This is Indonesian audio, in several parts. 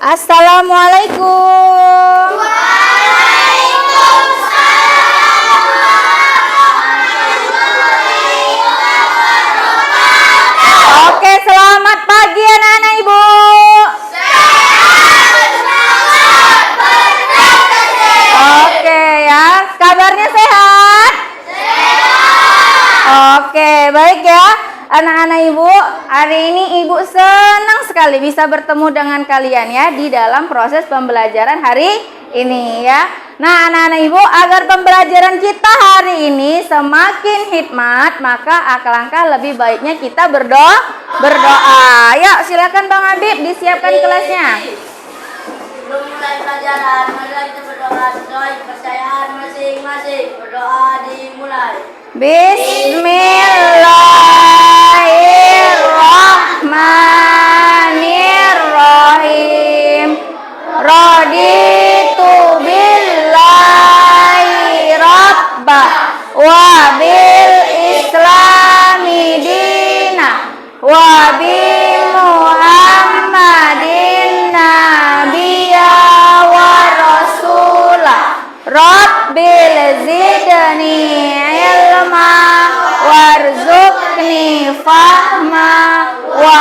Assalamualaikum. Oke, selamat pagi anak-anak Ibu. Oke ya, kabarnya sehat? Oke, baik ya. Anak-anak Ibu, hari ini Ibu senang sekali bisa bertemu dengan kalian ya di dalam proses pembelajaran hari ini ya. Nah, anak-anak Ibu, agar pembelajaran kita hari ini semakin hikmat, maka alangkah lebih baiknya kita berdoa. Yuk, silakan Bang Habib disiapkan kelasnya. Sebelum mulai pelajaran, marilah kita berdoa sesuai kepercayaan masing-masing. Berdoa dimulai. Bismillahirrahmanirrahim. Raditu billahi rabba wa bil islami dina wa bi muhammadin nabiyya wa rasulah. Rabbil zidni ilma warzuqni fahma wa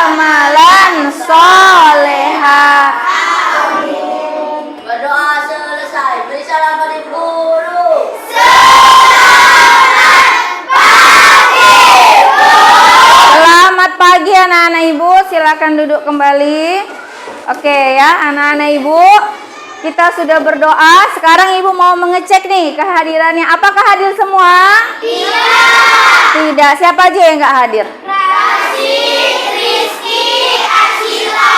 amalan soleha. Berdoa selesai. Beri salam pada guru. Selamat pagi anak-anak Ibu, silakan duduk kembali. Oke ya, anak-anak Ibu, kita sudah berdoa. Sekarang Ibu mau mengecek nih kehadirannya. Apakah hadir semua? Tidak. Siapa aja yang nggak hadir? Rizky, Arsila.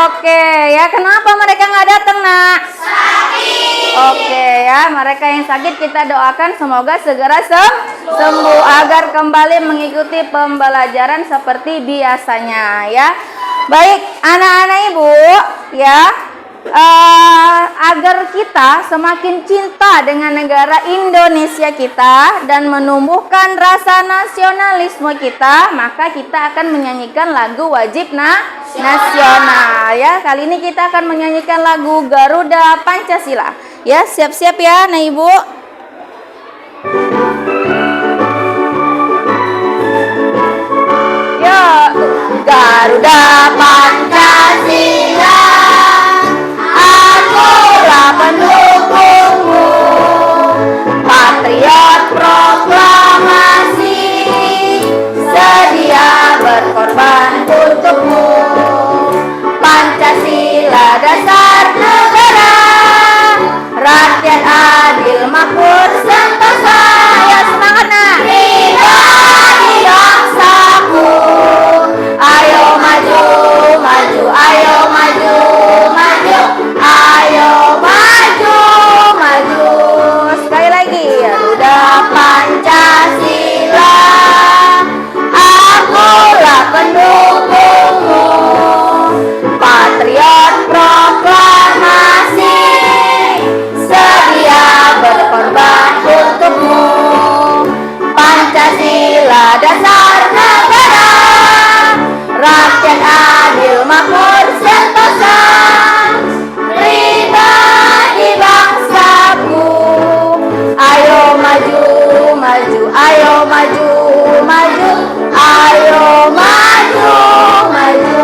Oke ya, kenapa mereka nggak datang nak? Sakit. Oke ya, mereka yang sakit kita doakan semoga segera sembuh agar kembali mengikuti pembelajaran seperti biasanya ya. Baik, anak-anak Ibu ya. Agar kita semakin cinta dengan negara Indonesia kita dan menumbuhkan rasa nasionalisme kita, maka kita akan menyanyikan lagu wajib nasional ya. Kali ini kita akan menyanyikan lagu Garuda Pancasila ya. Siap-siap ya anak Ibu. Ya, Garuda Pancasila, akulah pendukungmu, patriot proklamasi, sedia berkorban untukmu. Pancasila dasar negara, rakyat adil makmur sentosa. Ya semangat nak. Pribadi bangsaku, ayo maju, maju, ayo maju, maju, ayo maju, maju. Sekali lagi, Garuda Pancasila, akulah pendukungmu, patriot proklamasi, sedia berkorban untukmu. Pancasila dasar negara, rakyat adil makmur sentosa, pribadi bangsaku, ayo maju, maju, ayo maju, maju, ayo maju, maju.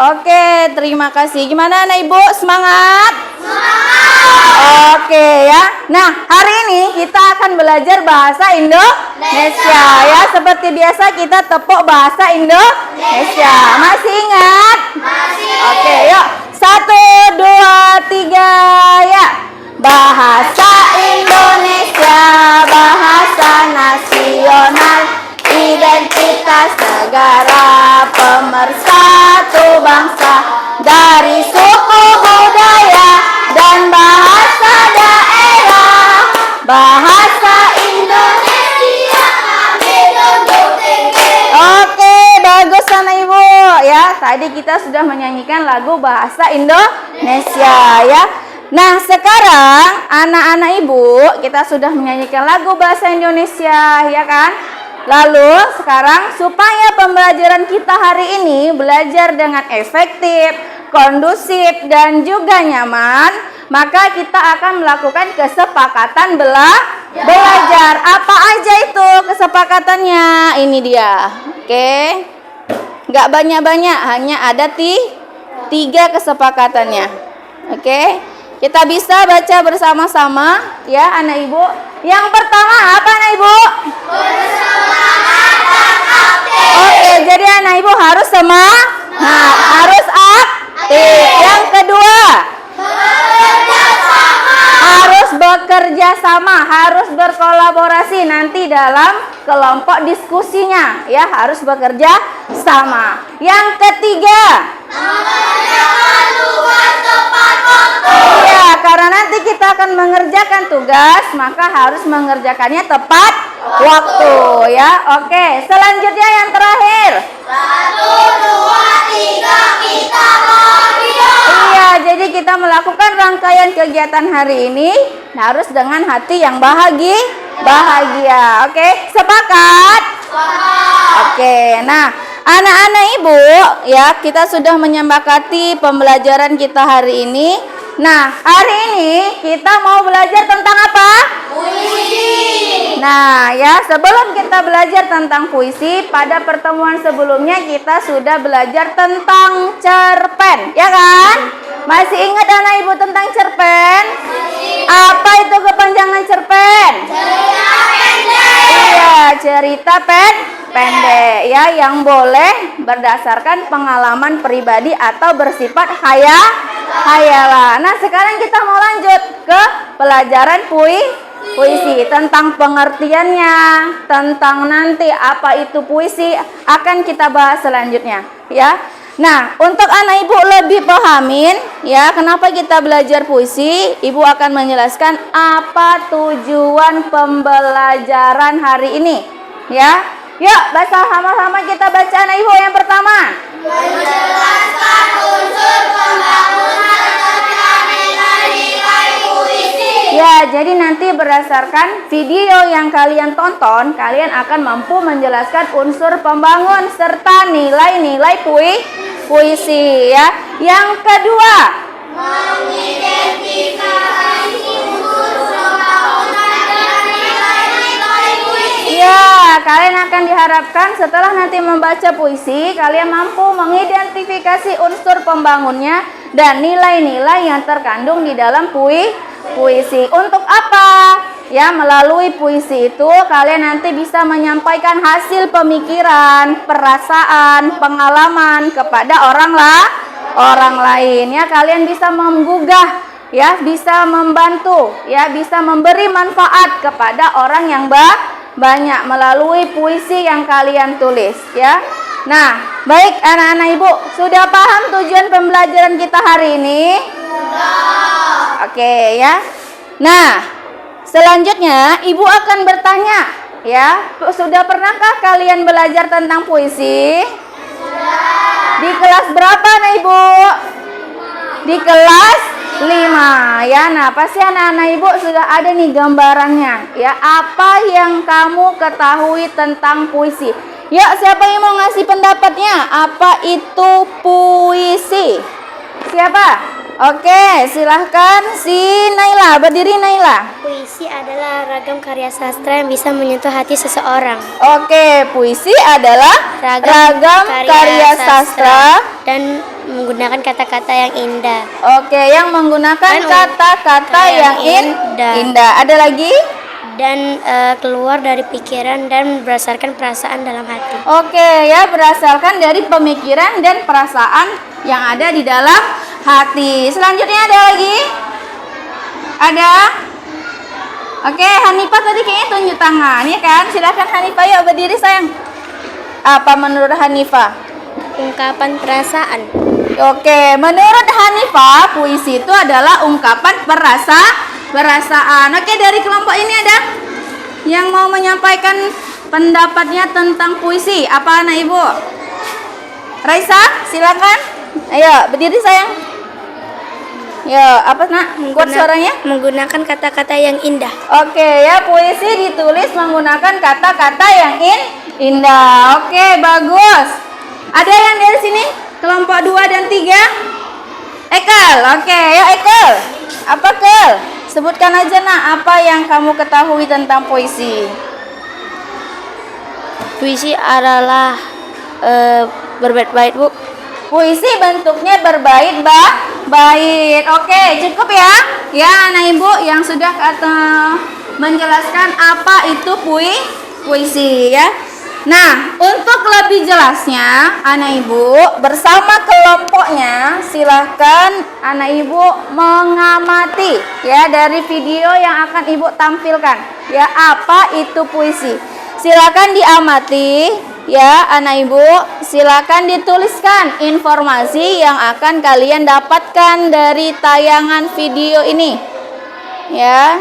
Oke, terima kasih. Gimana anak Ibu, semangat? Oke ya. Nah, hari ini kita akan belajar bahasa Indonesia ya. Seperti biasa kita tepuk bahasa Indonesia. Masih ingat? Masih. Oke, yuk. 1, 2, 3 ya. Bahasa Indonesia, bahasa nasional, identitas negara, pemersatu bangsa, dari suku budaya dan bahasa daerah. Bahasa Indonesia kami junjung tinggi. Oke, bagus anak Ibu ya. Tadi kita sudah menyanyikan lagu bahasa Indonesia ya. Nah, sekarang anak-anak Ibu, kita sudah menyanyikan lagu bahasa Indonesia ya kan? Lalu sekarang supaya pembelajaran kita hari ini belajar dengan efektif, kondusif dan juga nyaman, maka kita akan melakukan kesepakatan belajar. Apa aja itu kesepakatannya? Ini dia. Oke. Nggak banyak-banyak, hanya ada 3 kesepakatannya. Oke. Kita bisa baca bersama-sama ya anak ibu. Yang pertama apa anak ibu? Oke, jadi anak ibu harus semangat, harus aktif. Yang kedua, harus bekerja sama, harus berkolaborasi nanti dalam kelompok diskusinya ya, harus bekerja sama. Yang ketiga, mengerjakan tugas tepat waktu. Iya, karena nanti kita akan mengerjakan tugas, maka harus mengerjakannya tepat waktu ya. Oke, selanjutnya yang terakhir. 1, 2, 3 kita berdiam. Iya, jadi kita melakukan rangkaian kegiatan hari ini harus dengan hati yang bahagia. Oke, sepakat? Oke, nah anak-anak ibu ya, kita sudah menyepakati pembelajaran kita hari ini. Nah, hari ini kita mau belajar tentang apa? Puisi. Nah, ya, sebelum kita belajar tentang puisi, pada pertemuan sebelumnya kita sudah belajar tentang cerpen, ya kan? Masih ingat anak ibu tentang cerpen? Apa itu kepanjangan cerpen? Cerita pendek. Iya, cerita pendek ya, yang boleh berdasarkan pengalaman pribadi atau bersifat hayalan. Nah, sekarang kita mau lanjut ke pelajaran puisi, tentang pengertiannya, tentang nanti apa itu puisi akan kita bahas selanjutnya ya. Nah, untuk anak ibu lebih pahamin ya kenapa kita belajar puisi, ibu akan menjelaskan apa tujuan pembelajaran hari ini ya. Yuk, baca sama-sama, kita baca anak ibu. Yang pertama, menjelaskan unsur pembangunan serta nilai-nilai puisi. Ya, jadi nanti berdasarkan video yang kalian tonton, kalian akan mampu menjelaskan unsur pembangun serta nilai-nilai puisi ya. Yang kedua, mengidentifikasi unsur pembangunan dan nilai-nilai puisi. Ya, kalian akan diharapkan setelah nanti membaca puisi, kalian mampu mengidentifikasi unsur pembangunnya dan nilai-nilai yang terkandung di dalam puisi. Untuk apa? Ya, melalui puisi itu kalian nanti bisa menyampaikan hasil pemikiran, perasaan, pengalaman kepada orang lain ya. Kalian bisa menggugah ya, bisa membantu ya, bisa memberi manfaat kepada orang yang banyak melalui puisi yang kalian tulis ya. Nah, baik anak-anak ibu, sudah paham tujuan pembelajaran kita hari ini? Sudah. Oke ya. Nah, selanjutnya ibu akan bertanya ya, sudah pernahkah kalian belajar tentang puisi? Sudah. Di kelas berapa anak ibu? Di kelas 5 ya. Nah, pasti anak-anak ibu sudah ada nih gambarannya ya, apa yang kamu ketahui tentang puisi. Yuk, siapa yang mau ngasih pendapatnya? Apa itu puisi? Siapa? Oke, silahkan si Naila, berdiri Naila. Puisi adalah ragam karya sastra yang bisa menyentuh hati seseorang. Oke, puisi adalah ragam karya sastra dan menggunakan kata-kata yang indah. Oke, yang menggunakan kata-kata yang indah. Ada lagi? Dan keluar dari pikiran dan berdasarkan perasaan dalam hati. Oke, ya, berdasarkan dari pemikiran dan perasaan yang ada di dalam hati. Selanjutnya ada lagi? Ada? Oke, Hanifah tadi kayaknya tunjuk tangan ya kan? Silakan Hanifah, yuk berdiri sayang. Apa menurut Hanifah? Ungkapan perasaan. Oke, menurut Hanifah puisi itu adalah ungkapan perasaan. Oke, dari kelompok ini ada yang mau menyampaikan pendapatnya tentang puisi? Apa anak ibu? Raisa, silakan. Ayo, berdiri sayang. Ya, apa nak? Kuat suaranya? Menggunakan kata-kata yang indah. Oke, ya, puisi ditulis menggunakan kata-kata yang indah. Oke, bagus. Ada yang dari sini? Kelompok 2 dan 3? Ekel, oke, yuk Ekel. Apa Kel? Sebutkan aja nak apa yang kamu ketahui tentang puisi. Puisi adalah berbait-bait, Bu. Puisi bentuknya bait. Oke, cukup ya. Ya, anak ibu yang sudah menjelaskan apa itu puisi ya. Nah, untuk lebih jelasnya, anak ibu bersama kelompoknya silahkan anak ibu mengamati ya dari video yang akan ibu tampilkan. Ya, apa itu puisi? Silakan diamati ya anak ibu, silakan dituliskan informasi yang akan kalian dapatkan dari tayangan video ini. Ya.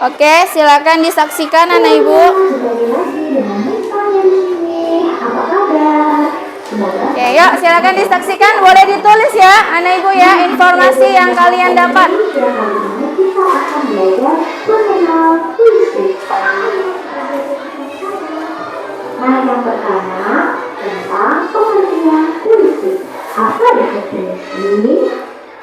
Oke, silakan disaksikan anak ibu. Oke, yuk silakan disaksikan, boleh ditulis ya anak ibu ya informasi yang kalian dapat. Kita akan belajar mengenal puisi. Nah, yang pertama tentang pengertian puisi. Apa itu puisi?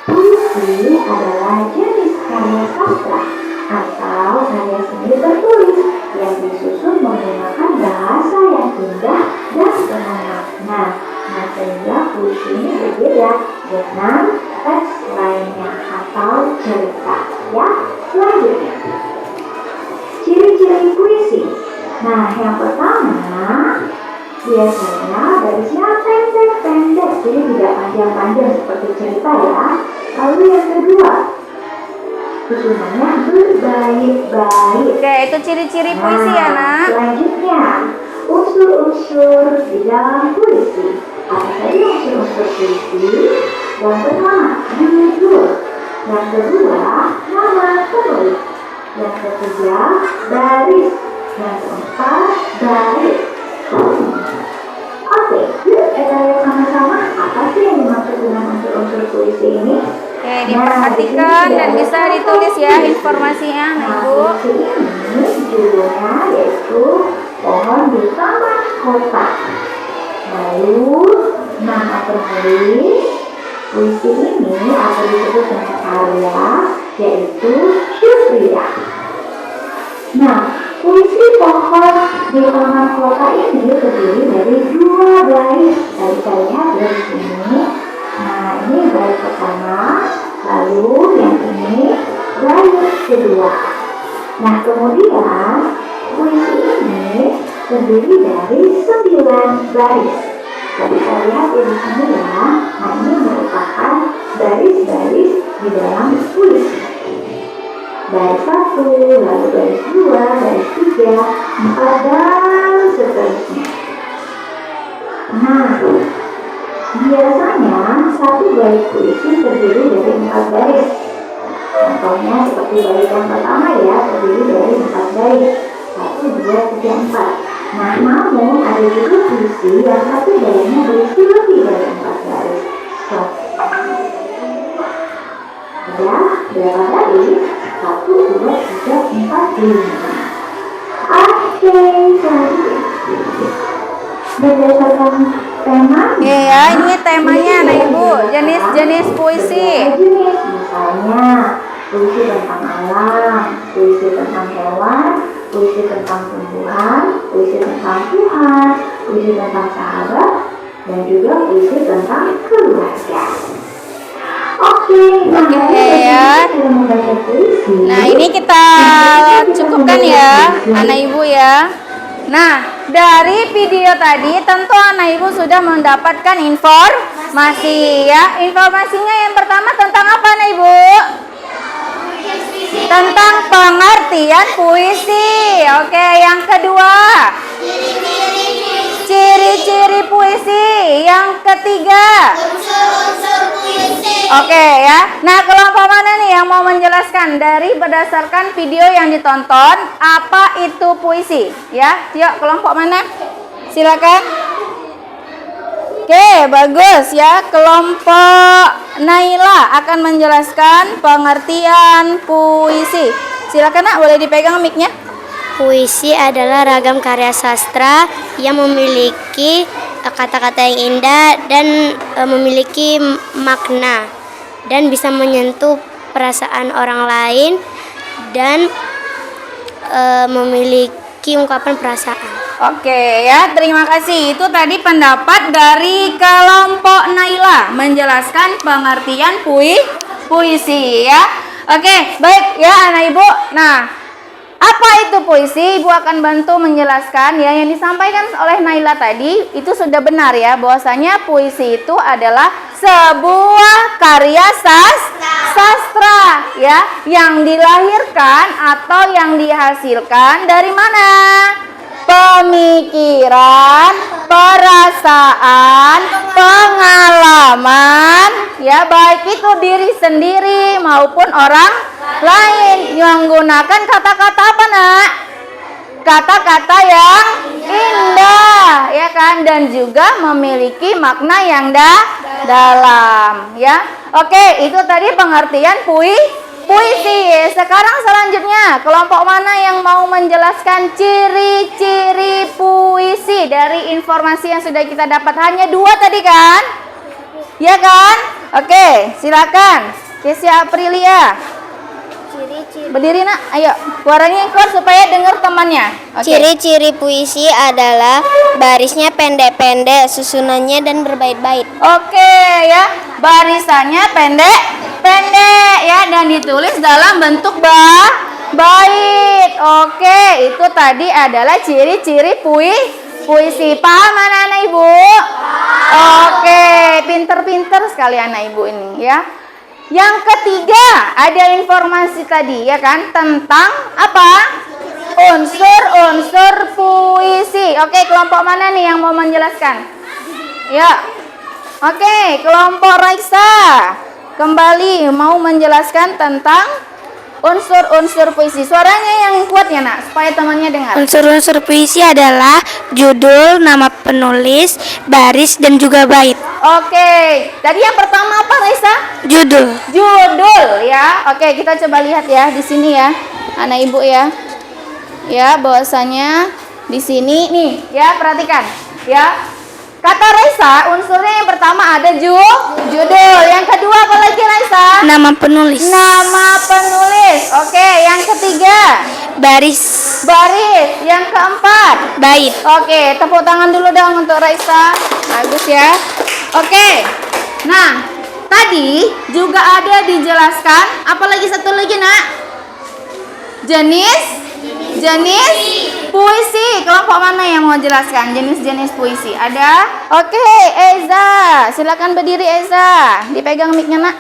Puisi adalah jenis karya sastra atau karya seni tertulis yang disusun menggunakan bahasa yang indah dan penuh makna. Nah, sehingga puisi ini berbeda dengan teks lainnya atau cerita. Ya, selanjutnya ciri-ciri puisi. Nah, yang pertama biasanya garisnya pendek-pendek, jadi tidak panjang-panjang seperti cerita ya. Lalu yang kedua, susunannya berbait-bait. Oke, itu ciri-ciri puisi ya nak. Selanjutnya, unsur-unsur di dalam puisi. Apa saja unsur-unsur puisi? Yang pertama, judul. Yang kedua, nama penulis. Yang ketiga, baris. Yang keempat, baris. Oke, yuk kita lihat sama-sama apa sih yang dimaksud dengan unsur-unsur puisi ini. Oke, diperhatikan dan bisa ditulis ya informasinya anak ibu. Puisi ini judulnya yaitu Pohon di Taman Kota. Lalu nama penulis puisi ini atau disebut dengan karya yaitu Syufrida. Nah, puisi Pohon di Taman Kota ini terdiri dari 2 bait. Tadi kita lihat di sini. Nah, ini bait pertama, lalu yang ini bait kedua. Nah, kemudian puisi ini terdiri dari 9 baris. Jadi kita lihat di sini ya. Nah, ini merupakan baris-baris di dalam puisi. Baris 1, lalu baris 2, baris 3, 4, dan seterusnya. Nah, biasanya satu bait puisi terdiri dari 4 baris. Contohnya seperti bait yang pertama ya, terdiri dari 4 baris. 1, 2, 3, 4. Nah, namun ada juga puisi yang satu baitnya berisi lebih dari 4 baris. So, ada berapa baris? 1, 2, 3, 4, 5. Oke, selanjutnya berdasarkan tema. Ya, ini temanya anak ibu, jenis-jenis puisi. Jenis, misalnya puisi tentang alam, puisi tentang hewan, puisi tentang tumbuhan, puisi tentang Tuhan, puisi tentang sahabat, dan juga puisi tentang keluarga. Oke, ya. membaca puisi. Nah, ini kita cukupkan ya anak ibu ya. Nah, dari video tadi tentu anak ibu sudah mendapatkan informasi ya. Informasinya yang pertama tentang apa anak ibu? Tentang pengertian puisi. Oke, yang kedua, ciri-ciri puisi. Yang ketiga, oke ya. Nah, kelompok mana nih yang mau menjelaskan dari berdasarkan video yang ditonton apa itu puisi? Ya, yuk kelompok mana? Silakan. Oke, bagus ya. Kelompok Naila akan menjelaskan pengertian puisi. Silakan nak, boleh dipegang mic-nya. Puisi adalah ragam karya sastra yang memiliki kata-kata yang indah dan memiliki makna dan bisa menyentuh perasaan orang lain dan memiliki ungkapan perasaan. Oke ya, terima kasih. Itu tadi pendapat dari kelompok Naila menjelaskan pengertian puisi ya. Oke, baik ya anak ibu. Nah, apa itu puisi? Ibu akan bantu menjelaskan ya. Yang disampaikan oleh Naila tadi itu sudah benar ya, bahwasanya puisi itu adalah sebuah karya sastra ya, yang dilahirkan atau yang dihasilkan dari mana? Pemikiran, perasaan, pengalaman ya, baik itu diri sendiri maupun orang lain, yang menggunakan kata-kata apa nak? Kata-kata yang indah ya kan, dan juga memiliki makna yang dalam ya. Oke, itu tadi pengertian puisi. Sekarang selanjutnya, kelompok mana yang mau menjelaskan ciri-ciri puisi dari informasi yang sudah kita dapat? Hanya 2 tadi kan? Ya kan? Oke, silakan. Kesia Aprilia. Berdiri nak, ayo. Suaranya keluar supaya dengar temannya. Oke. Ciri-ciri puisi adalah barisnya pendek-pendek, susunannya dan berbait-bait. Oke ya, barisannya pendek ya, dan ditulis dalam bentuk bait. Oke, itu tadi adalah ciri-ciri puisi. Paham anak-anak ibu? Oke, pinter-pinter sekali anak ibu ini ya. Yang ketiga, ada informasi tadi ya kan tentang apa? Unsur-unsur puisi. Oke, kelompok mana nih yang mau menjelaskan? Ya. Oke, kelompok Raisa kembali mau menjelaskan tentang unsur-unsur puisi. Suaranya yang kuat ya nak, supaya temannya dengar. Unsur-unsur puisi adalah judul, nama penulis, baris, dan juga bait. Oke, tadi yang pertama apa Raisa? Judul. Judul ya. Oke, kita coba lihat ya di sini ya, anak ibu ya. Ya, bahwasanya di sini nih ya, perhatikan ya. Kata Raisa, unsurnya yang pertama ada judul. Yang kedua apa lagi Raisa? Nama penulis. Nama penulis. Oke, yang ketiga Baris. Yang keempat Bait. Oke, tepuk tangan dulu dong untuk Raisa. Bagus ya. Oke. Nah, tadi juga ada dijelaskan, apalagi satu lagi nak? Jenis puisi. Kelompok mana yang mau jelaskan jenis-jenis puisi? Ada? Oke, Eza. Silakan berdiri Eza. Dipegang mic-nya nak.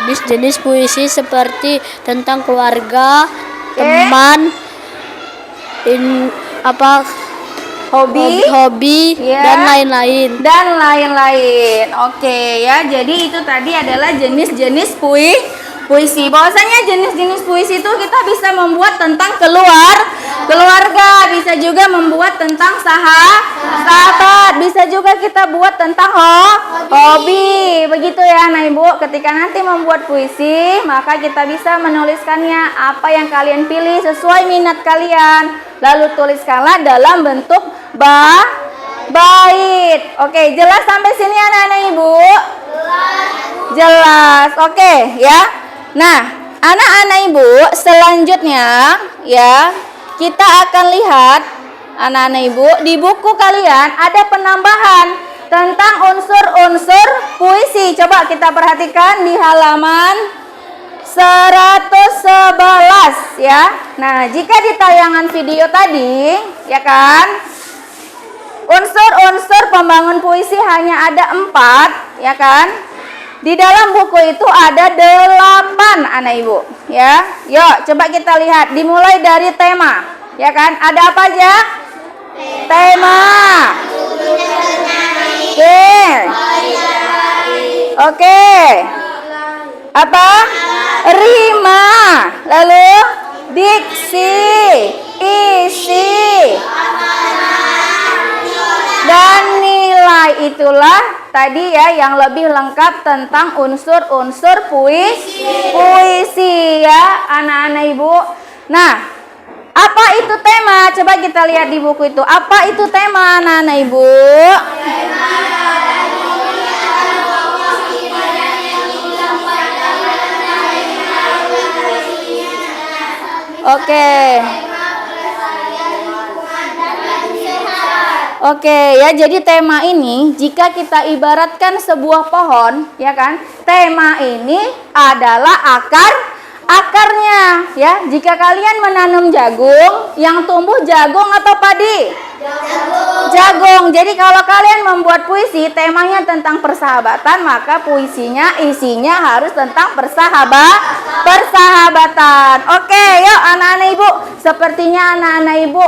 Jenis-jenis puisi seperti tentang keluarga, teman, hobi, ya, dan lain-lain. Oke ya, jadi itu tadi adalah jenis-jenis puisi. Bahwasanya jenis-jenis puisi itu kita bisa membuat tentang keluarga, bisa juga membuat tentang sahabat, bisa juga kita buat tentang hobi. Begitu ya anak ibu, ketika nanti membuat puisi, maka kita bisa menuliskannya apa yang kalian pilih sesuai minat kalian, lalu tuliskanlah dalam bentuk bait. Oke, jelas sampai sini anak-anak ibu? Jelas. Oke ya. Nah, anak-anak ibu, selanjutnya ya, kita akan lihat anak-anak ibu, di buku kalian ada penambahan tentang unsur-unsur puisi. Coba kita perhatikan di halaman 111 ya. Nah, jika di tayangan video tadi ya kan, unsur-unsur pembangun puisi hanya ada 4 ya kan. Di dalam buku itu ada 8 anak ibu ya. Yuk coba kita lihat, dimulai dari tema ya kan. Ada apa aja? Tema. Oke. Apa? Rima. Lalu diksi, isi, dan nilai. Itulah tadi ya yang lebih lengkap tentang unsur-unsur puisi ya anak-anak ibu. Nah, Apa itu tema? Coba kita lihat di buku itu. Apa itu tema, anak-anak Ibu? Oke, ya, jadi tema ini jika kita ibaratkan sebuah pohon, ya kan? Tema ini adalah akarnya, ya. Jika kalian menanam jagung, yang tumbuh jagung atau padi? Jagung. Jadi kalau kalian membuat puisi temanya tentang persahabatan, maka puisinya isinya harus tentang persahabatan. Oke, yuk anak-anak Ibu. Sepertinya anak-anak Ibu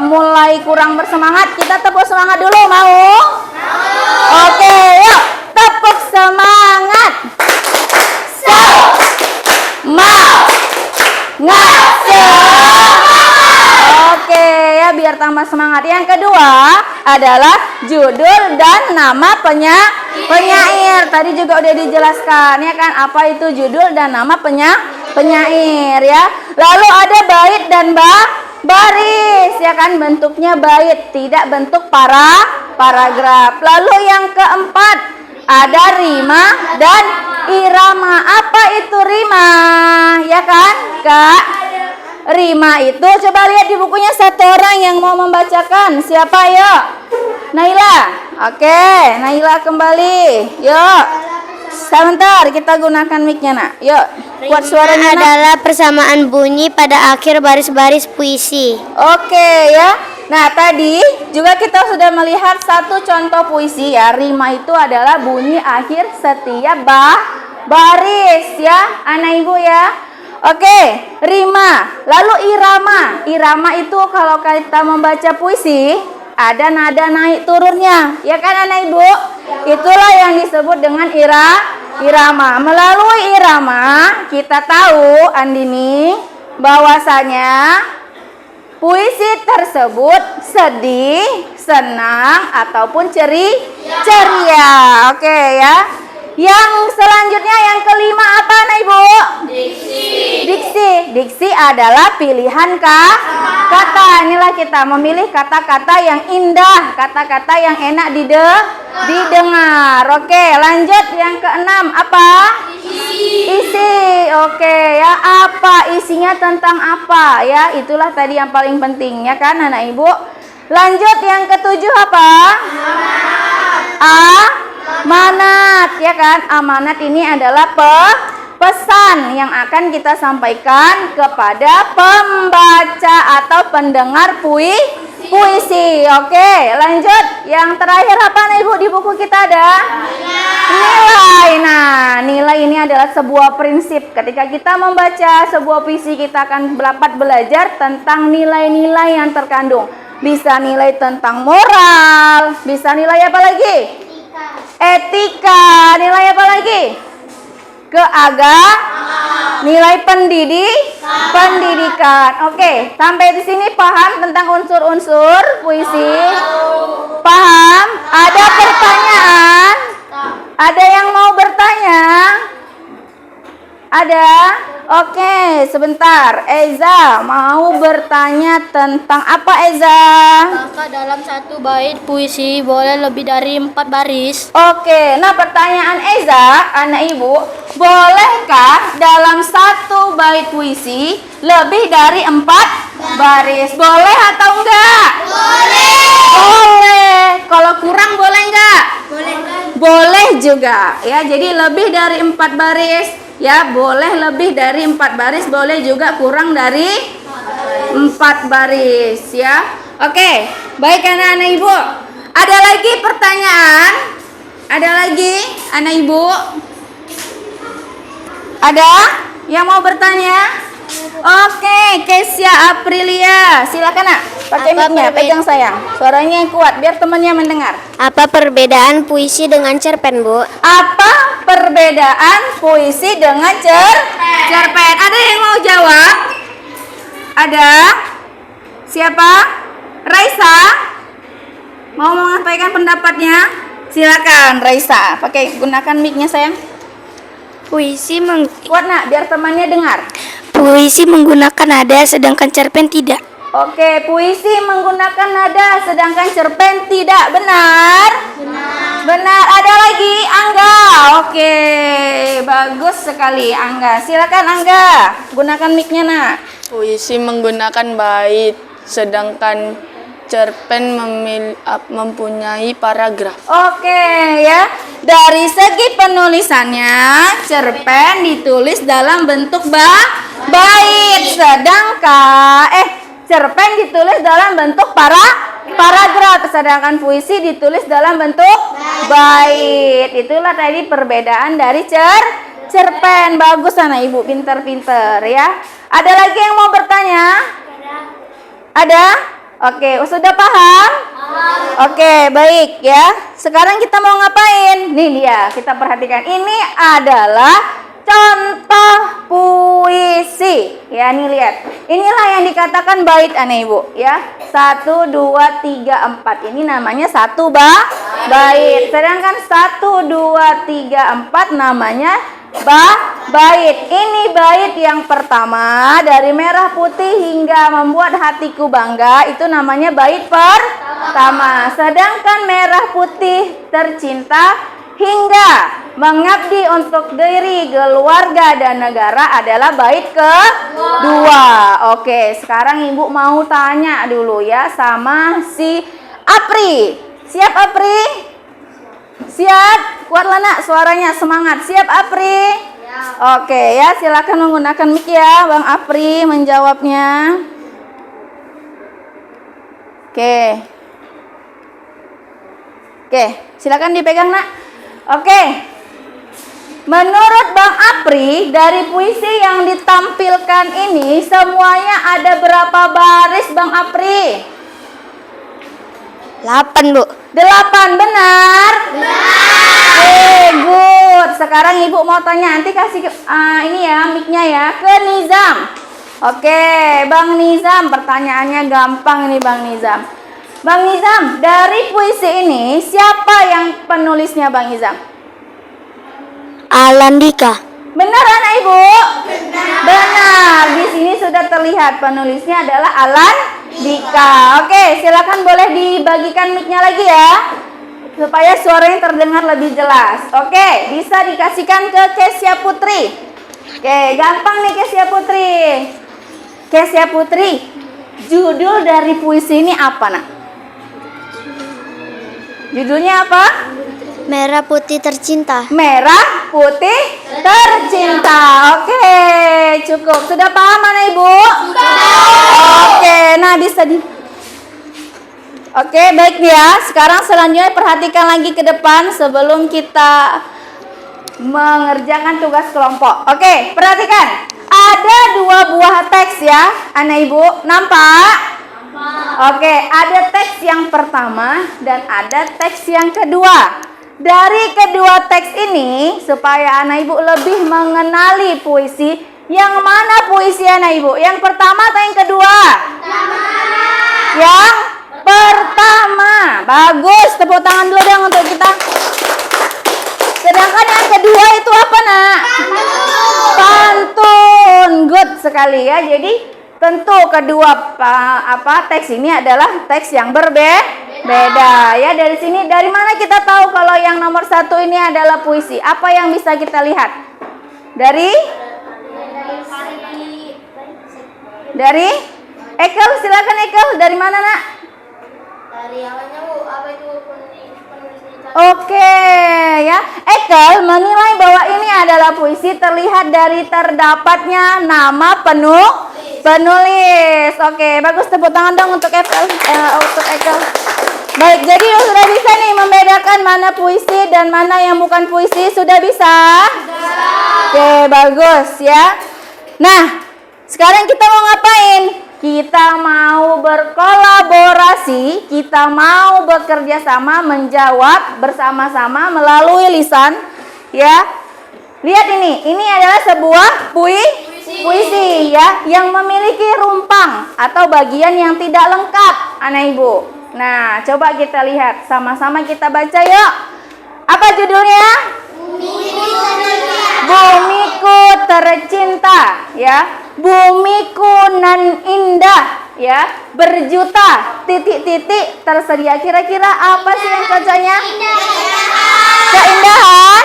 mulai kurang bersemangat. Kita tepuk semangat dulu, mau? Oke, yuk tepuk semangat. Oke, ya, biar tambah semangat. Yang kedua adalah judul dan nama penyair. Tadi juga udah dijelaskan, ya kan, apa itu judul dan nama penyair, ya. Lalu ada bait dan baris, ya kan, bentuknya bait, tidak bentuk paragraf. Lalu yang keempat ada rima dan irama. Apa itu rima, ya kan, Kak? Rima itu, coba lihat di bukunya, satu orang yang mau membacakan. Siapa, yuk? Naila. Oke, Naila kembali. Yuk. Sebentar, kita gunakan mic-nya, nak. Yuk, buat suaranya, nak. Adalah persamaan bunyi pada akhir baris-baris puisi. Oke, ya. Nah, tadi juga kita sudah melihat satu contoh puisi, ya. Rima itu adalah bunyi akhir setiap baris, ya, anak Ibu, ya. Oke, rima. Lalu irama. Irama itu kalau kita membaca puisi ada nada naik turunnya, ya kan anak Ibu? Itulah yang disebut dengan irama. Melalui irama kita tahu, Andini, bahwasanya puisi tersebut sedih, senang, ataupun ceria. Oke, ya. Yang selanjutnya, yang kelima, apa, anak Ibu? Diksi adalah pilihan kata. Inilah kita memilih kata-kata yang indah, kata-kata yang enak didengar. Oke, lanjut yang keenam, apa? Isi. Oke, ya, apa isinya, tentang apa, ya? Itulah tadi yang paling penting, ya kan, anak Ibu? Lanjut yang ketujuh, apa? Amanat, ya kan? Amanat ini adalah pesan yang akan kita sampaikan kepada pembaca atau pendengar puisi. Oke, lanjut. Yang terakhir apa, nih, Ibu? Di buku kita ada nilai. Nah, nilai ini adalah sebuah prinsip. Ketika kita membaca sebuah puisi, kita akan dapat belajar tentang nilai-nilai yang terkandung. Bisa nilai tentang moral, bisa nilai apa lagi? Etika, nilai apa lagi? Nilai pendidikan. Oke, sampai di sini paham tentang unsur-unsur puisi? Paham? Ada pertanyaan? Ada yang mau bertanya? Ada? Oke, sebentar. Eza mau bertanya tentang apa, Eza? Apakah dalam satu bait puisi boleh lebih dari 4 baris? Oke, nah pertanyaan Eza, anak Ibu, bolehkah dalam satu bait puisi lebih dari 4 baris? Boleh atau enggak? Boleh. Kalau kurang boleh enggak? Boleh juga, ya. Jadi lebih dari 4 baris, ya, boleh lebih dari 4 baris, boleh juga kurang dari 4 baris, ya. Oke, baik anak-anak Ibu. Ada lagi pertanyaan? Ada lagi anak Ibu? Ada yang mau bertanya? Oke, Kesia Aprilia, silakan, nak. Pakai mic-nya, pegang sayang. Suaranya yang kuat biar temannya mendengar. Apa perbedaan puisi dengan cerpen, Bu? Apa perbedaan puisi dengan cerpen? Ada yang mau jawab? Ada? Siapa? Raisa? Mau menyampaikan pendapatnya? Silakan, Raisa. Pakai gunakan mic-nya, sayang. Puisi Kuat, nak, biar temannya dengar. Puisi menggunakan nada sedangkan cerpen tidak. Oke, puisi menggunakan nada sedangkan cerpen tidak. Benar? Benar. Ada lagi, Angga. Oke, bagus sekali Angga. Silakan Angga, gunakan mic-nya nak. Puisi menggunakan bait, sedangkan cerpen mempunyai paragraf. Oke ya, dari segi penulisannya cerpen ditulis dalam bentuk bait, sedangkan cerpen ditulis dalam bentuk paragraf, sedangkan puisi ditulis dalam bentuk bait. Itulah tadi perbedaan dari cerpen. Bagus anak ibu, pinter-pinter ya. Ada lagi yang mau bertanya? Ada? Oke, sudah paham? Oke, baik ya. Sekarang kita mau ngapain? Nih dia, kita perhatikan. Ini adalah contoh puisi. Ya, nih lihat. Inilah yang dikatakan bait anak ibu ya. 1, 2, 3, 4. Ini namanya satu bait. Sedangkan 1, 2, 3, 4 namanya bait. Ini bait yang pertama, dari merah putih hingga membuat hatiku bangga, itu namanya bait pertama. Sedangkan merah putih tercinta hingga mengabdi untuk diri, keluarga dan negara adalah bait kedua. Oke, sekarang ibu mau tanya dulu ya sama si Apri. Siap Apri? Siap? Kuatlah nak suaranya, semangat. Siap Apri? Ya. Oke ya, silakan menggunakan mic ya Bang Apri menjawabnya. Oke, silakan dipegang nak. Oke. Menurut Bang Apri, dari puisi yang ditampilkan ini semuanya ada berapa baris Bang Apri? 8, Bu. 8, benar? Benar. Good. Sekarang ibu mau tanya, nanti kasih ini ya mic-nya ya ke Nizam. Oke, Bang Nizam, pertanyaannya gampang ini Bang Nizam. Bang Nizam, dari puisi ini siapa yang penulisnya Bang Nizam? Alandika. Benar anak ibu? Benar. Di sini sudah terlihat penulisnya adalah Alandika. Oke, silakan boleh dibagikan mic-nya lagi ya, supaya suaranya terdengar lebih jelas. Oke, bisa dikasihkan ke Kesya Putri. Oke, gampang nih Kesya Putri. Kesya Putri, judul dari puisi ini apa nak? Judulnya apa? Merah putih tercinta. Merah putih tercinta. Oke, cukup. Sudah paham mana ibu? Oke, nah bisa di. Oke, baik ya. Sekarang selanjutnya perhatikan lagi ke depan sebelum kita mengerjakan tugas kelompok. Oke, perhatikan. Ada 2 buah teks ya, anak ibu. Nampak? Oke, ada teks yang pertama dan ada teks yang kedua. Dari kedua teks ini, supaya anak ibu lebih mengenali puisi, yang mana puisi anak ibu? Yang pertama atau yang kedua? Yang pertama. Bagus, tepuk tangan dulu dong untuk kita. Sedangkan yang kedua itu apa nak? Pantun. Good sekali ya. Jadi tentu kedua teks ini adalah teks yang berbeda ya. Dari sini, dari mana kita tahu kalau yang nomor 1 ini adalah puisi? Apa yang bisa kita lihat? Dari Ekel, silakan Ekel. Dari mana nak? Dari awalnya Bu, apa itu penulisnya? Oke ya, Ekel menilai bahwa ini adalah puisi terlihat dari terdapatnya nama penulis. Oke, bagus, tepuk tangan dong untuk Ekel. Baik, jadi sudah bisa nih membedakan mana puisi dan mana yang bukan puisi. Sudah bisa? Oke, bagus ya. Nah, sekarang kita mau ngapain? Kita mau berkolaborasi, kita mau bekerja sama menjawab bersama-sama melalui lisan ya. Lihat ini adalah sebuah puisi ya, yang memiliki rumpang atau bagian yang tidak lengkap anak ibu. Nah, coba kita lihat, sama-sama kita baca yuk. Apa judulnya? Bumiku Tercinta ya. Bumiku nan indah, ya, berjuta titik-titik tersedia. Kira-kira apa sih yang cocoknya? Keindahan.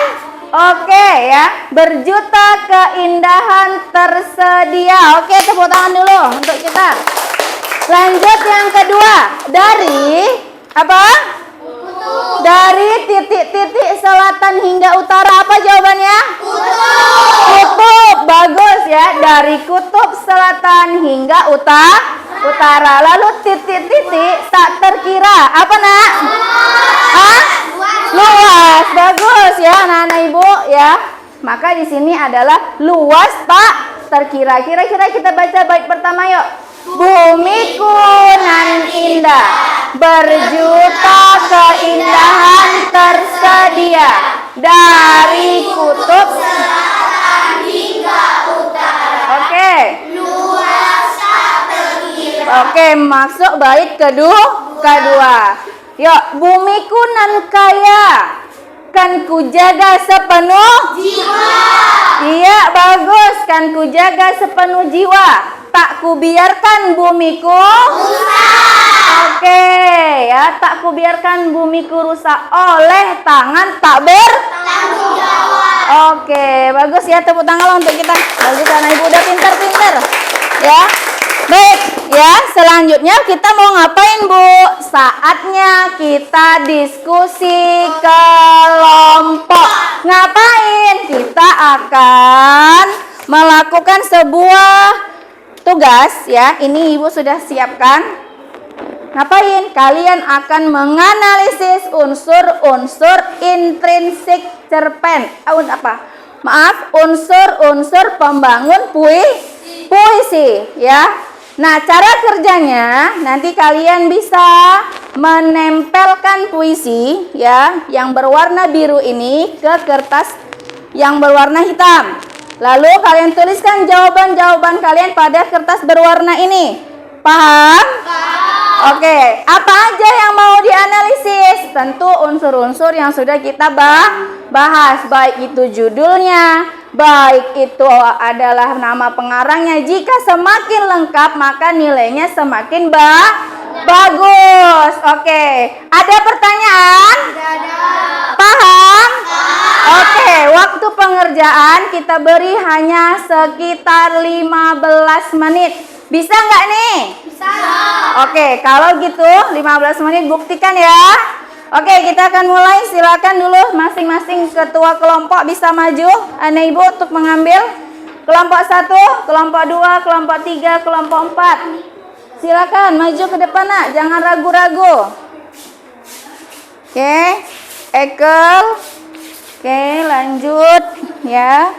Oke ya, berjuta keindahan tersedia. Oke, tepuk tangan dulu untuk kita. Lanjut yang kedua, dari apa? Dari titik-titik selatan hingga utara. Apa jawabannya? Kutub. Bagus ya, dari kutub selatan hingga utara. Lalu titik-titik tak terkira. Apa nak? Hah? Luas. Bagus ya anak-anak ibu ya. Maka di sini adalah luas tak terkira. Kira-kira kita baca bait pertama yuk. Bumiku nan indah, berjuta keindahan tersedia, dari kutub selatan hingga utara. Oke. Luas tak terkira. Oke, masuk bait kedua. Yuk, bumiku nan kaya, kan kujaga sepenuh jiwa. Iya, bagus, kan kujaga sepenuh jiwa. Tak kubiarkan bumiku rusak. Oke, ya, tak kubiarkan bumiku rusak oleh tangan tak bertanggung jawab. Oke, bagus ya, tepuk tangan untuk kita. Bagus anak ibu, udah pintar-pintar. Ya. Baik, ya, selanjutnya kita mau ngapain, Bu? Saatnya kita diskusi kelompok. Ngapain? Kita akan melakukan sebuah tugas ya. Ini Ibu sudah siapkan. Ngapain? Kalian akan menganalisis unsur-unsur intrinsik cerpen. Unsur-unsur pembangun puisi ya. Nah, cara kerjanya nanti kalian bisa menempelkan puisi ya yang berwarna biru ini ke kertas yang berwarna hitam. Lalu kalian tuliskan jawaban-jawaban kalian pada kertas berwarna ini. Paham? Oke, apa aja yang mau dianalisis? Tentu unsur-unsur yang sudah kita bahas, baik itu judulnya, baik itu adalah nama pengarangnya. Jika semakin lengkap, maka nilainya semakin bagus. Oke, ada pertanyaan? Paham? Oke, waktu pengerjaan kita beri hanya sekitar 15 menit. Bisa nggak nih? Bisa. Oke, kalau gitu 15 menit buktikan ya. Oke, kita akan mulai. Silakan dulu masing-masing ketua kelompok bisa maju. Anak ibu untuk mengambil kelompok 1, kelompok 2, kelompok 3, kelompok 4. Silakan maju ke depan nak, jangan ragu-ragu. Oke, Ekel. Oke, lanjut ya.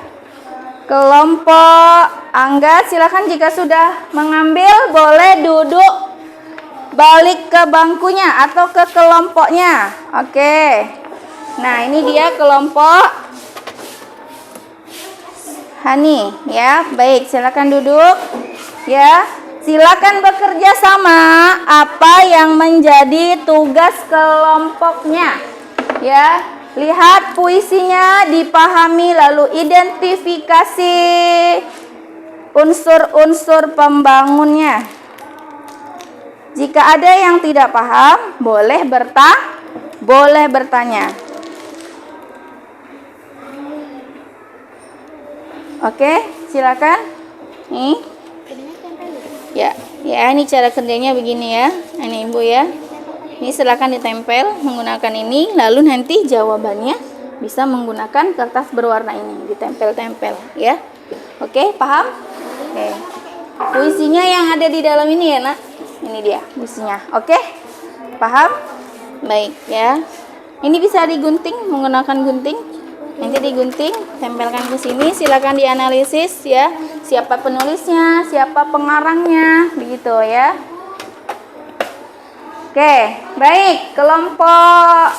Kelompok Angga, silakan jika sudah mengambil boleh duduk balik ke bangkunya atau ke kelompoknya. Oke. Nah, ini dia kelompok Hani ya. Baik, silakan duduk ya. Silakan bekerja sama apa yang menjadi tugas kelompoknya ya. Lihat puisinya, dipahami, lalu identifikasi unsur-unsur pembangunnya. Jika ada yang tidak paham, boleh bertanya. Oke, silakan. Nih. Ya, ini cara kerjanya begini ya, ini Ibu ya. Ini silakan ditempel menggunakan ini, lalu nanti jawabannya bisa menggunakan kertas berwarna ini, ditempel-tempel ya. Oke, paham? Oke. Puisinya yang ada di dalam ini ya, Nak. Ini dia puisinya. Oke? Paham? Baik ya. Ini bisa digunting menggunakan gunting. Nanti digunting, tempelkan ke sini, silakan dianalisis ya. Siapa penulisnya, siapa pengarangnya, begitu ya. Oke, baik. Kelompok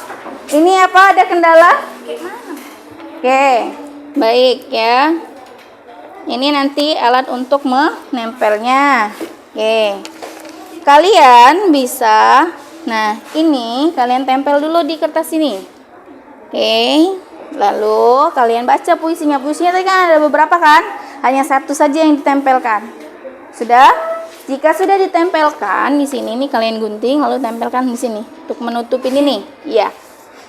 ini apa? Ada kendala? Oke, baik ya. Ini nanti alat untuk menempelnya. Oke, kalian bisa. Nah, ini kalian tempel dulu di kertas ini. Oke, lalu kalian baca puisinya. Puisinya tadi kan ada beberapa kan? hanya satu saja yang ditempelkan. Sudah? Jika sudah ditempelkan di sini nih, kalian gunting lalu tempelkan di sini untuk menutup ini nih. Iya.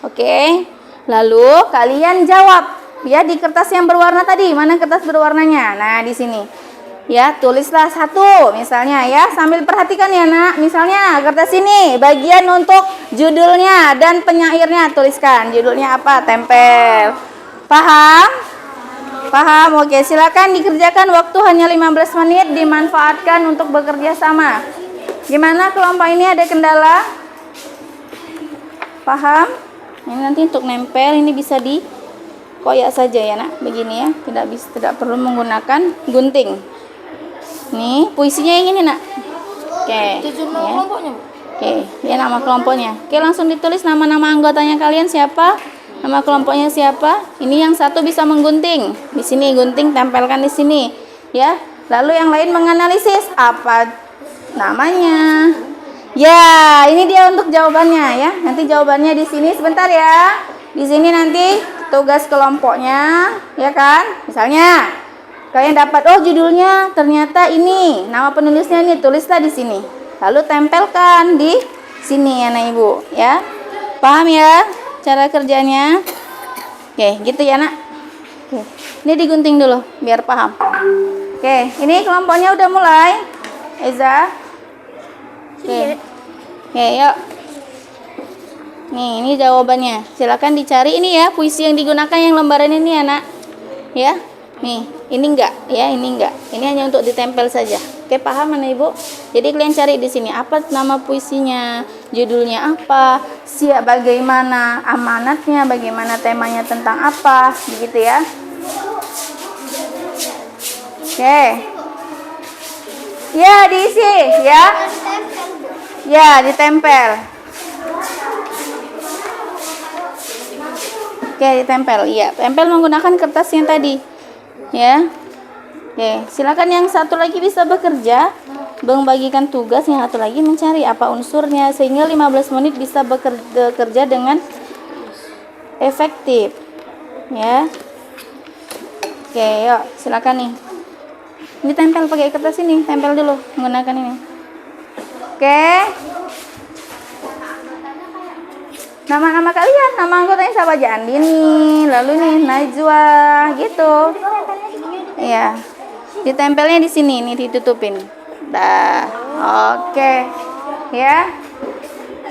Oke. Lalu kalian jawab ya di kertas yang berwarna tadi. Mana kertas berwarnanya? Nah, di sini. Ya, tulislah satu misalnya ya, sambil perhatikan ya nak. Misalnya kertas ini bagian untuk judulnya dan penyairnya, tuliskan judulnya apa, tempel. Paham? Paham? Oke, silakan dikerjakan, waktu hanya 15 menit, dimanfaatkan untuk bekerja sama. Gimana kelompok ini, ada kendala? Paham? Ini nanti untuk nempel ini bisa dikoyak saja ya nak, begini ya, tidak perlu menggunakan gunting. Nih, puisinya yang ini nak. Oke. Nama kelompoknya, Bu. Oke, ya nama kelompoknya. Oke, langsung ditulis nama-nama anggotanya kalian siapa? Nama kelompoknya siapa? Ini yang satu bisa menggunting. Di sini gunting, tempelkan di sini, ya. Lalu yang lain menganalisis apa namanya. Ya, ini dia untuk jawabannya ya. Nanti jawabannya di sini sebentar ya. Di sini nanti tugas kelompoknya, ya kan? Misalnya kalian dapat, oh judulnya ternyata ini, nama penulisnya ini, tulislah di sini. Lalu tempelkan di sini ya nak ibu, ya. Paham ya cara kerjanya? Oke, gitu ya nak. Oke, ini digunting dulu biar paham. Oke, ini kelompoknya udah mulai. Eza. Oke. Oke, yuk. Nih, ini jawabannya. Silakan dicari ini ya, puisi yang digunakan yang lembaran ini ya nak. Ya. Nih, ini enggak ya, ini enggak. Ini hanya untuk ditempel saja. Oke, paham mana ibu? Jadi kalian cari di sini apa nama puisinya, judulnya apa, bagaimana amanatnya, bagaimana temanya, tentang apa, begitu ya. Oke. Ya, diisi ya. Ya, ditempel. Oke, ditempel. Iya, tempel menggunakan kertas yang tadi. Ya. Oke, silakan yang satu lagi bisa bekerja, membagikan tugas, yang satu lagi mencari apa unsurnya sehingga 15 menit bisa bekerja dengan efektif. Ya. Oke, yuk, silakan nih. Ini tempel pakai kertas ini, tempel dulu menggunakan ini. Oke. Nama-nama kalian, nama anggotanya siapa aja? Andini, lalu nih Najwa, gitu. Iya. Ditempelnya di sini, nih ditutupin. Dah. Oke. Ya.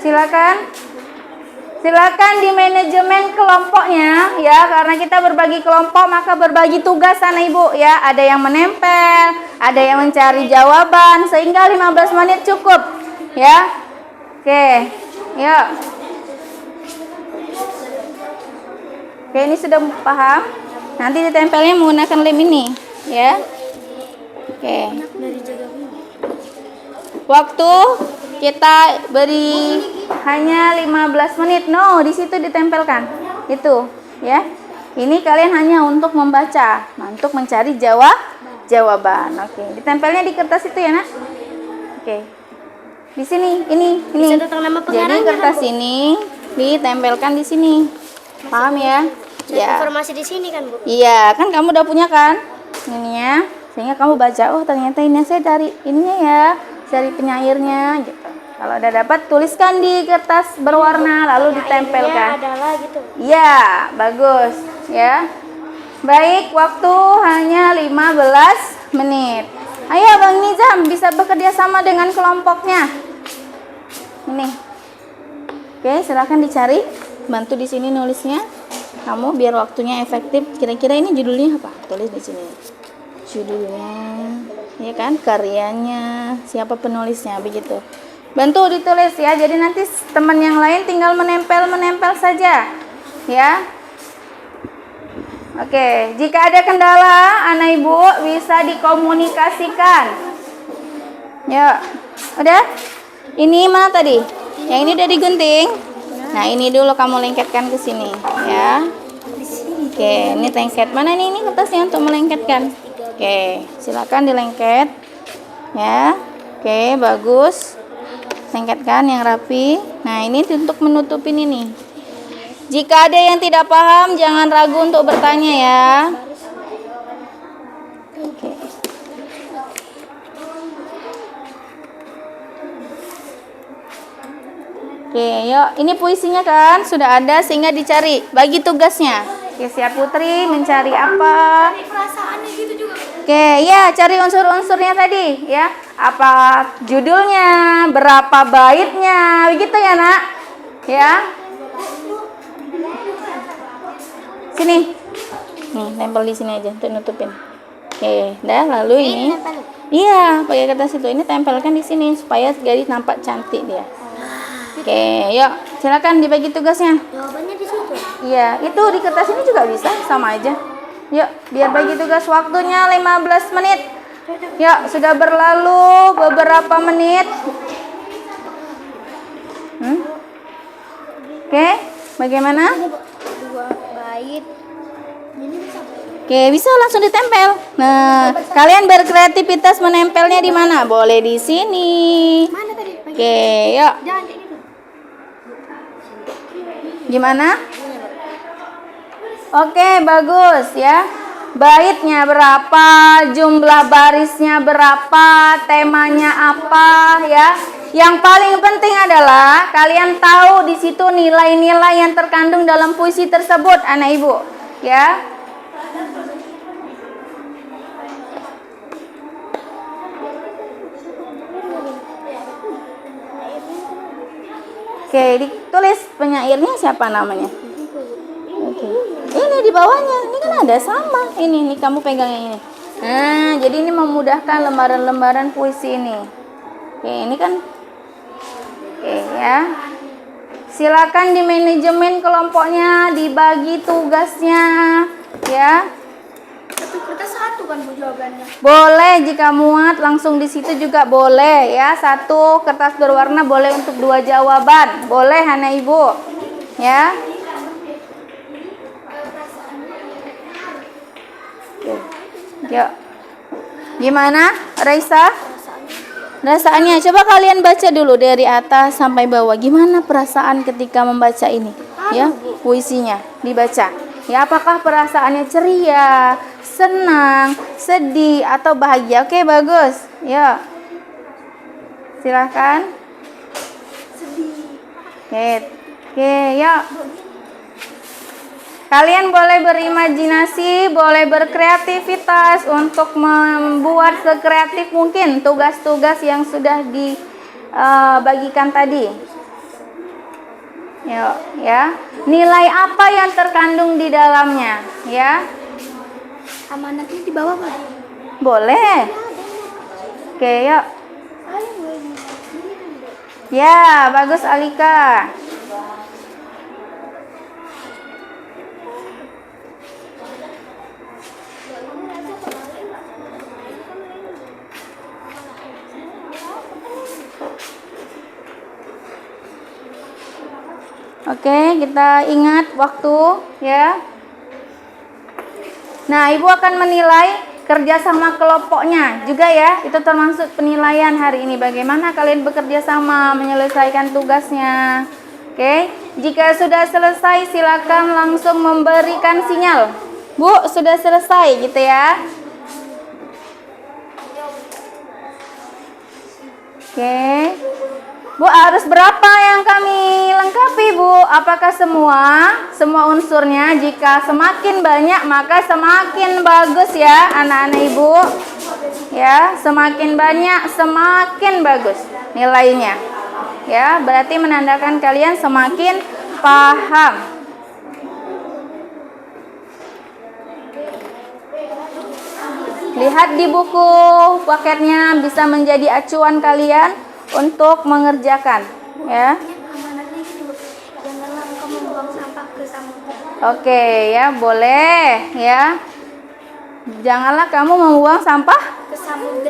Silakan. Silakan di manajemen kelompoknya ya, karena kita berbagi kelompok maka berbagi tugas sana ibu ya. Ada yang menempel, ada yang mencari jawaban, sehingga 15 menit cukup ya. Oke. Yuk. Oke, ini sudah paham. Nanti ditempelnya menggunakan lem ini ya. Oke. Waktu kita beri hanya 15 menit. No, di situ ditempelkan. Itu, ya. Ini kalian hanya untuk membaca, untuk mencari jawaban. Oke, ditempelnya di kertas itu ya, Nak. Oke. Di sini, ini. Jadi kertas ini ditempelkan di sini. Paham ya? Ya. Informasi di sini kan, Bu? Iya, kan kamu udah punya kan? Ininya, sehingga kamu baca, oh ternyata ini saya dari ininya ya, dari penyairnya gitu. Kalau udah dapat, tuliskan di kertas berwarna lalu ditempelkan. Adalah gitu. Iya, bagus ya. Baik, waktu hanya 15 menit. Ayo Bang Nizam bisa bekerja sama dengan kelompoknya. Ini. Oke, silakan dicari. Bantu di sini nulisnya. Kamu biar waktunya efektif. Kira-kira ini judulnya apa? Tulis di sini. Judulnya, ya kan? Karyanya, siapa penulisnya, begitu. Bantu ditulis ya. Jadi nanti teman yang lain tinggal menempel saja, ya. Oke, jika ada kendala, anak ibu bisa dikomunikasikan. Ya, udah. Ini mana tadi? Yang ini udah digunting. Nah, ini dulu kamu lengketkan ke sini, ya. Oke, ini lengket. Mana nih? Ini kertasnya untuk melengketkan. Oke, silakan dilengket. Ya. Oke, bagus. Lengketkan yang rapi. Nah, ini untuk menutupin ini. Jika ada yang tidak paham, jangan ragu untuk bertanya ya. Oke, yuk. Ini puisinya kan sudah ada sehingga dicari. Bagi tugasnya. Oke, siap Putri mencari apa? Oke, ya cari unsur-unsurnya tadi ya. Apa judulnya, berapa baitnya, begitu ya nak? Ya. Sini. Nih, tempel di sini aja untuk nutupin. Oke, dah lalu ini. Iya, pakai kertas itu. Ini tempelkan di sini supaya jadi nampak cantik dia. Oke, yuk silakan dibagi tugasnya. Jawabannya di situ. Iya, itu di kertas ini juga bisa, sama aja. Yuk, biar bagi tugas waktunya 15 menit. Yuk, sudah berlalu beberapa menit. Oke, bagaimana? Dua bait. Oke, bisa langsung ditempel. Nah, kalian berkreativitas menempelnya di mana? Boleh di sini. Mana tadi? Oke, yuk. Jangan kayak gitu. Gimana? Oke, bagus ya. Baitnya berapa, jumlah barisnya berapa, temanya apa ya. Yang paling penting adalah kalian tahu di situ nilai-nilai yang terkandung dalam puisi tersebut, anak ibu, ya. Oke, ditulis penyairnya siapa namanya? Oke. Ini di bawahnya, ini kan ada sama. Ini kamu pegang yang ini. Nah, jadi ini memudahkan lembaran-lembaran puisi ini. Oke, ini kan. Oke ya. Silakan di manajemen kelompoknya, dibagi tugasnya, ya. Satu kan bu jawabannya. Boleh jika muat langsung di situ juga boleh ya. Satu kertas berwarna boleh untuk 2 jawaban. Boleh anak ibu. Ya. Yuk. Gimana Raisa? Perasaannya coba kalian baca dulu dari atas sampai bawah. Gimana perasaan ketika membaca ini? Ya, puisinya dibaca. Ya, apakah perasaannya ceria, senang, sedih, atau bahagia? Oke, bagus. Ya. Silahkan. Oke, ya. Kalian boleh berimajinasi, boleh berkreativitas untuk membuat sekreatif mungkin tugas-tugas yang sudah dibagikan tadi. Yuk, ya. Nilai apa yang terkandung di dalamnya, ya? Amanatnya di bawah Pak. Boleh. Oke, yuk. Ya, bagus Alika. Oke, kita ingat waktu ya. Nah, ibu akan menilai kerjasama kelompoknya juga ya. Itu termasuk penilaian hari ini. Bagaimana kalian bekerja sama menyelesaikan tugasnya. Oke, jika sudah selesai silakan langsung memberikan sinyal. Bu, sudah selesai gitu ya. Oke. Bu, harus berapa yang kami lengkapi, Bu? Apakah semua unsurnya? Jika semakin banyak, maka semakin bagus ya, anak-anak Ibu. Ya, semakin banyak, semakin bagus nilainya. Ya, berarti menandakan kalian semakin paham. Lihat di buku paketnya, bisa menjadi acuan kalian untuk mengerjakan, ya. Janganlah kamu buang sampah ke samudra. Oke, ya, boleh, ya. Janganlah kamu membuang sampah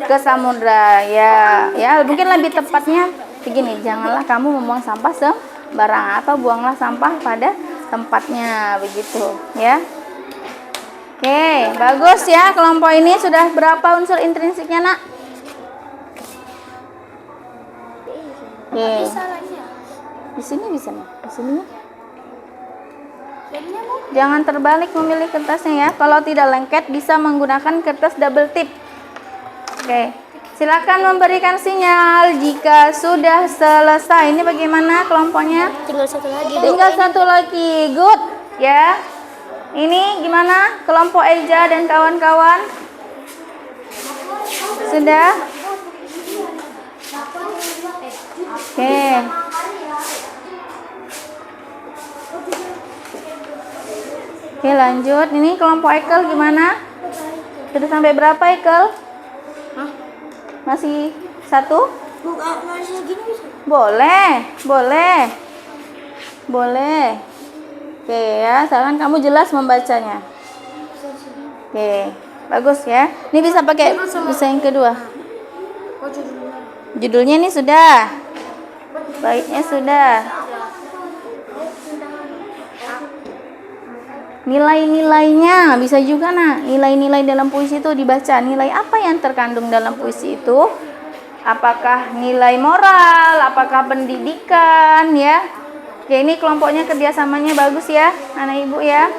ke samudra, ya. Ya, mungkin lebih tepatnya begini, janganlah kamu membuang sampah sembarangan atau buanglah sampah pada tempatnya, begitu, ya. Oke, bagus ya. Kelompok ini sudah berapa unsur intrinsiknya, Nak? Oke. Di sini bisa nih. Di sini. Jangan terbalik memilih kertasnya ya. Kalau tidak lengket bisa menggunakan kertas double tip. Oke. Silakan memberikan sinyal jika sudah selesai. Ini bagaimana kelompoknya? Tinggal satu lagi. Tinggal satu lagi. Good. Ya. Ini gimana kelompok Eja dan kawan-kawan? Sudah? Oke. Oke, lanjut. Ini kelompok Ekel gimana? Sudah sampai berapa Ekel? Masih satu? Boleh, boleh. Boleh. Oke ya, sekarang kamu jelas membacanya. Oke, bagus ya. Ini bisa pakai bisa yang kedua. Judulnya ini sudah. Baiknya sudah. Nilai-nilainya bisa juga nilai-nilai dalam puisi itu dibaca. Nilai apa yang terkandung dalam puisi itu? Apakah nilai moral, apakah pendidikan ya? Oke, ini kelompoknya kerjasamanya bagus ya anak ibu ya.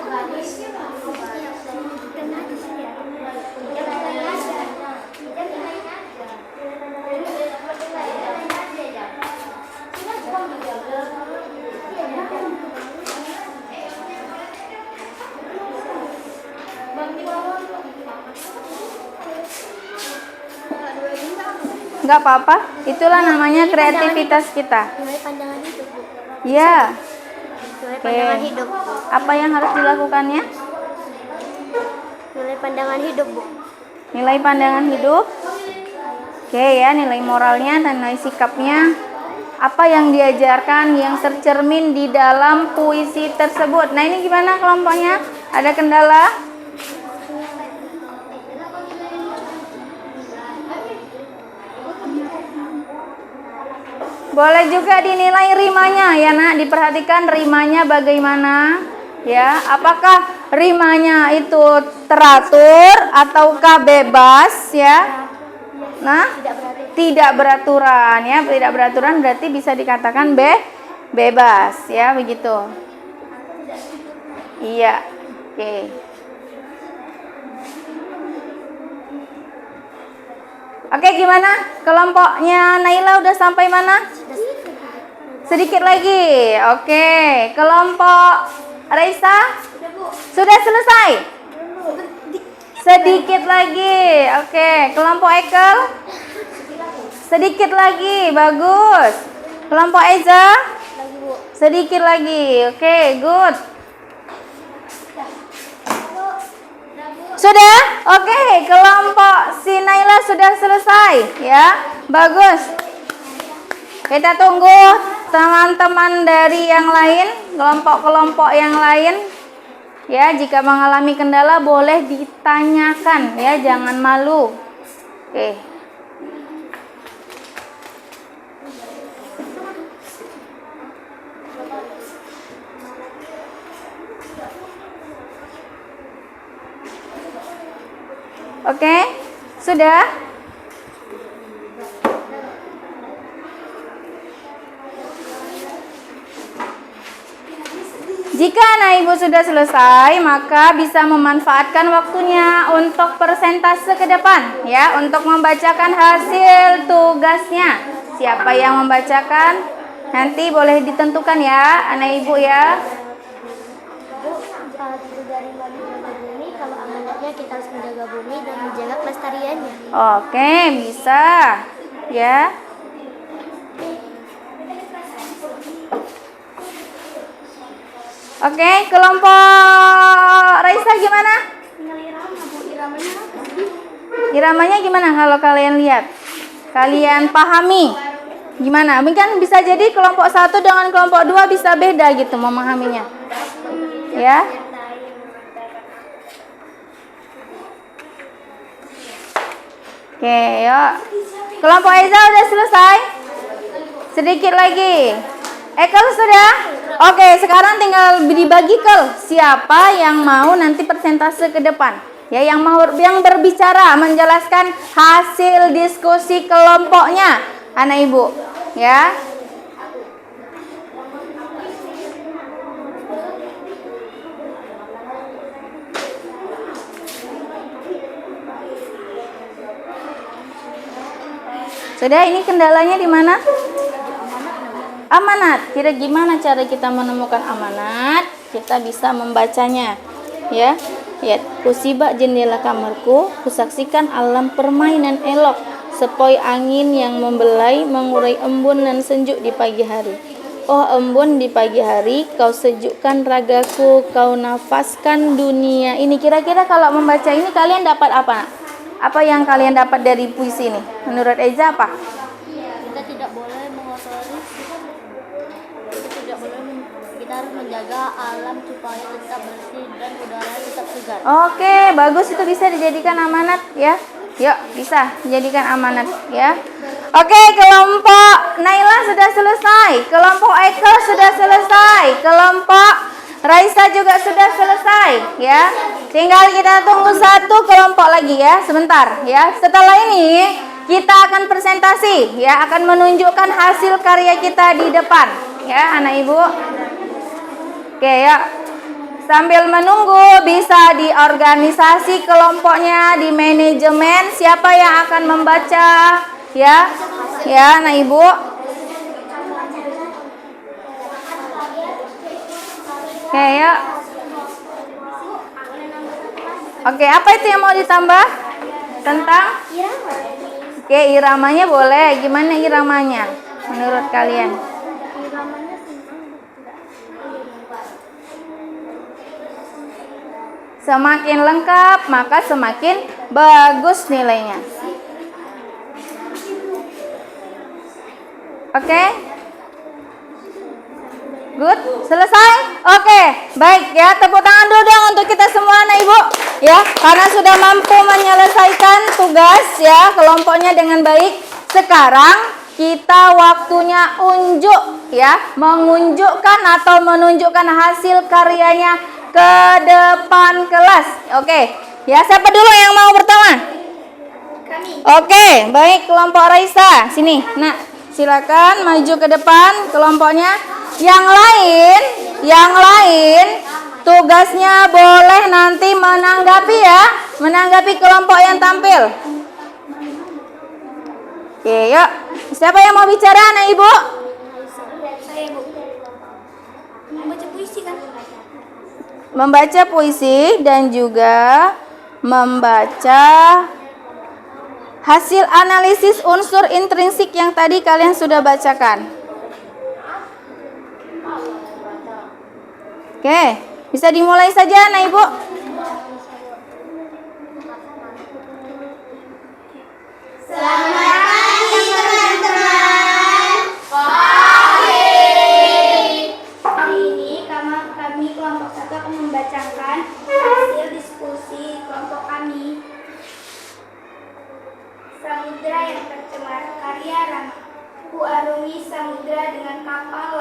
Nggak apa-apa, itulah namanya kreativitas kita. Nilai pandangan hidup, Bu. Ya. Nilai Oke. pandangan hidup. Apa yang harus dilakukannya? Nilai pandangan hidup, Bu. Nilai pandangan hidup. Oke ya, nilai moralnya dan nilai sikapnya. Apa yang diajarkan yang tercermin di dalam puisi tersebut. Nah, ini gimana kelompoknya? Ada kendala? Boleh juga dinilai rimanya ya nak, diperhatikan rimanya bagaimana ya. Apakah rimanya itu teratur ataukah bebas ya? Nah, tidak beraturan ya. Tidak beraturan berarti bisa dikatakan bebas ya, begitu. Iya. Oke. Oke, gimana? Kelompoknya Naila udah sampai mana? Sedikit lagi. Oke, kelompok Raisa sudah selesai. Sedikit lagi. Oke, kelompok Ekel sedikit lagi. Bagus. Kelompok Eza sedikit lagi. Oke, good. Sudah? Oke, kelompok si Naila sudah selesai ya. Bagus. Kita tunggu teman-teman dari yang lain, kelompok-kelompok yang lain. Ya, jika mengalami kendala boleh ditanyakan ya, jangan malu. Oke. Oke, sudah? Jika anak ibu sudah selesai, maka bisa memanfaatkan waktunya untuk persentase ke depan, ya, untuk membacakan hasil tugasnya. Siapa yang membacakan? Nanti boleh ditentukan ya, anak ibu ya. Dari menjaga bumi, kalau amanatnya kita harus menjaga bumi dan menjaga kelestariannya. Oke, bisa, ya. Oke, kelompok Raisa gimana? Iramanya gimana kalau kalian lihat? Kalian pahami? Gimana? Mungkin bisa jadi kelompok 1 dengan kelompok 2 bisa beda gitu memahaminya. Ya. Oke, yuk. Kelompok Eza udah selesai? Sedikit lagi. Ekel sudah? Oke, sekarang tinggal dibagi ke siapa yang mau nanti persentase ke depan. Ya, yang berbicara menjelaskan hasil diskusi kelompoknya, anak ibu. Ya. Sudah, ini kendalanya di mana? Amanat. Kira gimana cara kita menemukan amanat? Kita bisa membacanya. Ya. Lihat, kusibak jendela kamarku, kusaksikan alam permainan elok, sepoi angin yang membelai, mengurai embun dan sejuk di pagi hari. Oh embun di pagi hari, kau sejukkan ragaku, kau nafaskan dunia. Ini kira-kira kalau membaca ini kalian dapat apa? Apa yang kalian dapat dari puisi ini? Menurut Eza apa? Kita tidak boleh mengotori, kita harus menjaga alam supaya tetap bersih dan udara tetap segar. Oke, bagus, itu bisa dijadikan amanat ya. Yuk, bisa dijadikan amanat ya. Oke, kelompok Naila sudah selesai. Kelompok Eko sudah selesai. Kelompok Raisa juga sudah selesai ya. Tinggal kita tunggu satu kelompok lagi ya, sebentar ya. Setelah ini kita akan presentasi ya, akan menunjukkan hasil karya kita di depan ya, anak ibu. Oke ya. Sambil menunggu bisa di organisasi kelompoknya, di manajemen siapa yang akan membaca ya. Ya, anak ibu. Oke ya. Oke, apa itu yang mau ditambah? Tentang? Oke, iramanya boleh. Gimana iramanya menurut kalian? Semakin lengkap, maka semakin bagus nilainya. Oke? Good? Selesai? Oke, baik ya. Tepuk tangan dulu dong untuk kita semua anak ibu. Ya, karena sudah mampu menyelesaikan tugas ya, kelompoknya dengan baik. Sekarang kita waktunya unjuk ya, mengunjukkan atau menunjukkan hasil karyanya ke depan kelas. Oke, ya siapa dulu yang mau pertama? Kami. Oke, baik kelompok Raisa. Sini, nak silakan maju ke depan kelompoknya. Yang lain tugasnya boleh nanti menanggapi ya, menanggapi kelompok yang tampil. Oke, yuk. Siapa yang mau bicara anak ibu? Saya ibu. Membaca puisi kan? Membaca puisi dan juga membaca hasil analisis unsur intrinsik yang tadi kalian sudah bacakan. Oke, bisa dimulai saja anak ibu. Selamat pagi teman-teman. Hari ini kami kelompok 1 akan membacakan hasil diskusi kelompok kami. Samudra yang tercemar, karya Rama. Ku arungi samudra dengan kapal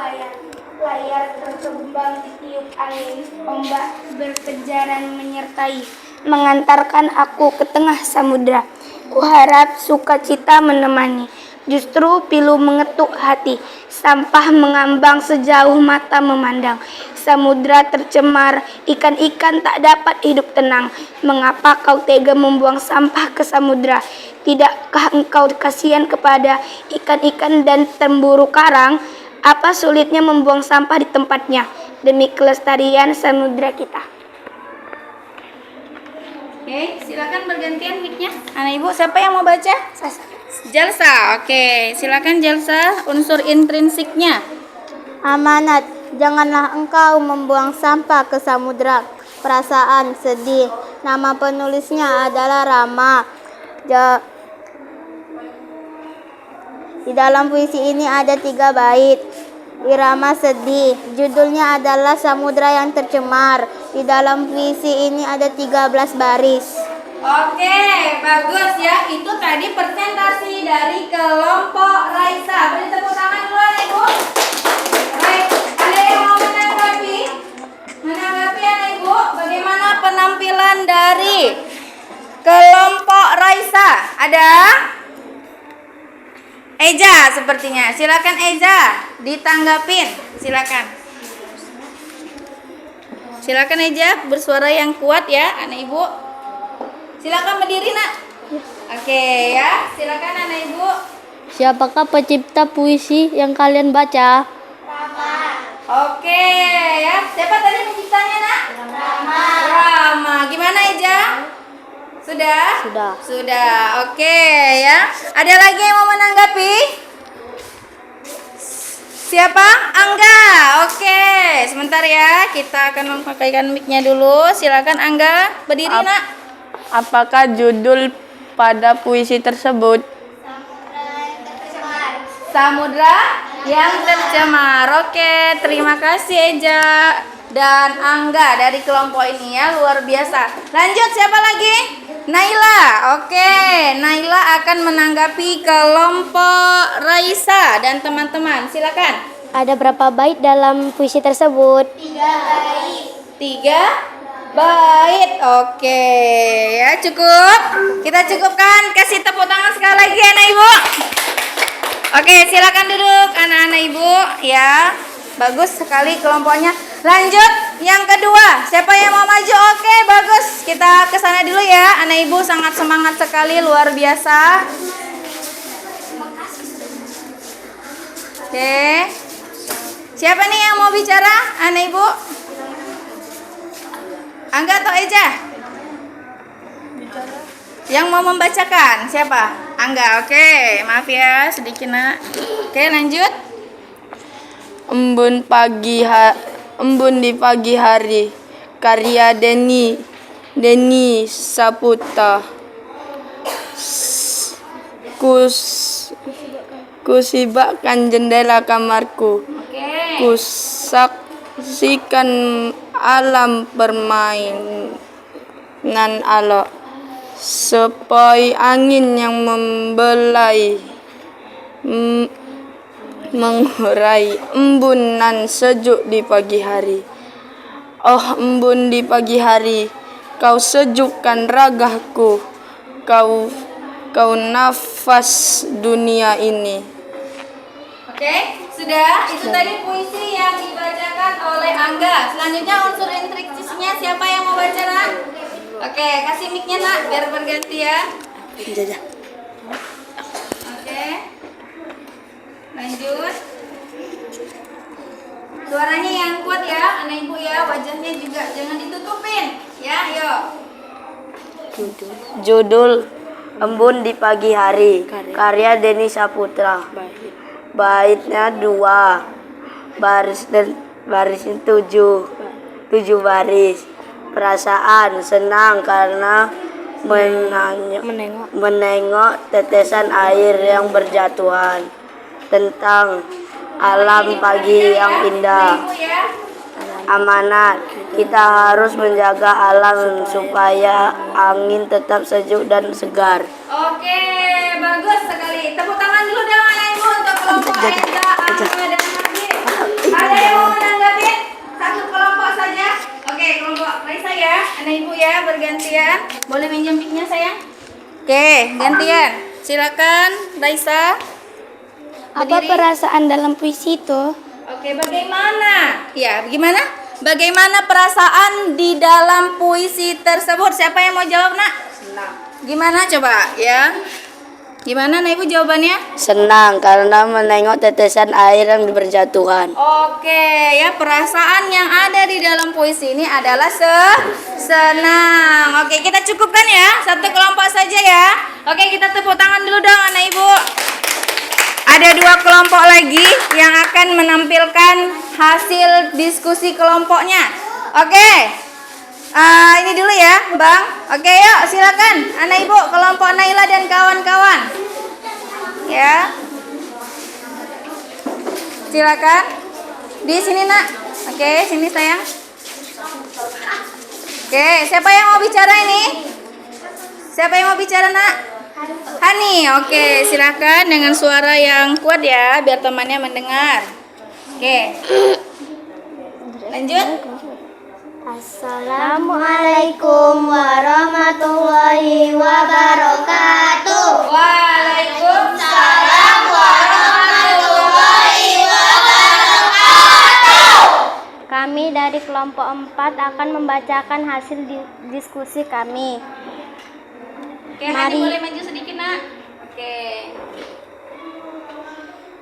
layar terkembang ditiup angin, ombak berkejaran menyertai, mengantarkan aku ke tengah samudra. Ku harap sukacita menemani, justru pilu mengetuk hati, sampah mengambang sejauh mata memandang. Samudra tercemar, ikan-ikan tak dapat hidup tenang. Mengapa kau tega membuang sampah ke samudra? Tidakkah engkau kasihan kepada ikan-ikan dan terumbu karang? Apa sulitnya membuang sampah di tempatnya demi kelestarian samudra kita? Oke, silakan bergantian mic-nya. Anak ibu, siapa yang mau baca? Jalsa. Oke, silakan Jalsa, unsur intrinsiknya. Amanat, janganlah engkau membuang sampah ke samudra. Perasaan sedih. Nama penulisnya adalah Rama. Di dalam puisi ini ada 3 bait. Irama sedih. Judulnya adalah Samudra yang Tercemar. Di dalam puisi ini ada 13 baris. Oke, bagus ya. Itu tadi presentasi dari kelompok Raisa. Beri tepuk tangan dulu anak ibu. Baik, ada yang mau menanggapi? Menanggapi anak ibu, bagaimana penampilan dari kelompok Raisa? Ada? Eja sepertinya. Silakan Eja, ditanggapin. Silakan. Silakan Eja, bersuara yang kuat ya, anak ibu. Silakan berdiri, nak. Oke ya, silakan anak ibu. Siapakah pencipta puisi yang kalian baca? Oke, ya. Siapa tadi penciptanya, Nak? Rama. Gimana, Eja? Sudah? Sudah. Oke, ya. Ada lagi yang mau menanggapi? Siapa? Angga. Oke, sebentar ya. Kita akan memakaikan mic-nya dulu. Silakan Angga, berdiri, Nak. Apakah judul pada puisi tersebut? Samudra yang tercemar. Oke, terima kasih Eja dan Angga dari kelompok ini ya, luar biasa. Lanjut, siapa lagi? Naila. Oke, Naila akan menanggapi kelompok Raisa dan teman-teman. Silakan. Ada berapa bait dalam puisi tersebut? 3 bait. Oke, ya cukup. Kita cukupkan. Kasih tepuk tangan sekali lagi anak ibu. Oke, silakan duduk anak-anak ibu ya. Bagus sekali kelompoknya. Lanjut yang kedua. Siapa yang mau maju? Oke, bagus. Kita ke sana dulu ya. Anak ibu sangat semangat sekali, luar biasa. Oke. Siapa nih yang mau bicara? Anak ibu? Angga atau Eja? Yang mau membacakan siapa? Angga. Oke, maaf ya sedikit nak. Oke, lanjut. Embun di pagi hari, karya Deni Saputra. Kusibakkan jendela kamarku, kusaksikan alam permainan alok, sepoi angin yang membelai mengurai embunan sejuk di pagi hari. Oh embun di pagi hari, kau sejukkan ragaku, kau nafas dunia ini. Oke, sudah. Itu tadi puisi yang dibacakan oleh Angga. Selanjutnya unsur intriksisnya siapa yang mau baca nak? Oke, kasih mic-nya nak biar berganti ya. Oke. Lanjut. Suaranya yang kuat ya, anak ibu ya. Wajahnya juga jangan ditutupin. Ya, yuk. Judul Embun di Pagi Hari, karya Deni Saputra. Baitnya 2 baris dan barisnya 7 baris. Perasaan senang karena menengok tetesan air yang berjatuhan. Tentang alam pagi yang indah. Amanat, kita harus menjaga alam supaya angin tetap sejuk dan segar. Oke, bagus sekali. Tepuk tangan dulu dong anak ibu untuk kelompok Eza, Angga dan Nabi. Ada yang mau menanggapi? Satu kelompok saja. Oke, kelompok Raisa ya, anak ibu ya, bergantian. Boleh minjem mic-nya sayang? Oke, gantian. Silakan Raisa. Apa perasaan dalam puisi itu? Oke, bagaimana? Ya, bagaimana? Bagaimana perasaan di dalam puisi tersebut? Siapa yang mau jawab, Nak? Senang. Gimana coba ya? Gimana, Nak Ibu jawabannya? Senang karena menengok tetesan air yang berjatuhan. Oke, ya perasaan yang ada di dalam puisi ini adalah senang. Oke, kita cukupkan ya. Satu kelompok saja ya. Oke, kita tepuk tangan dulu dong, anak Ibu. Ada 2 kelompok lagi yang akan menampilkan hasil diskusi kelompoknya. Oke, ini dulu ya, Bang. Oke, yuk silakan, anak ibu kelompok Naila dan kawan-kawan. Ya, silakan. Di sini nak. Oke, sini sayang. Oke, siapa yang mau bicara ini? Siapa yang mau bicara nak? Hani, oke, silakan dengan suara yang kuat ya, biar temannya mendengar. Oke, lanjut. Assalamualaikum warahmatullahi wabarakatuh. Waalaikumsalam warahmatullahi wabarakatuh. Kami dari kelompok 4 akan membacakan hasil diskusi kami. Oke, Hani boleh maju sedikit nak. Oke.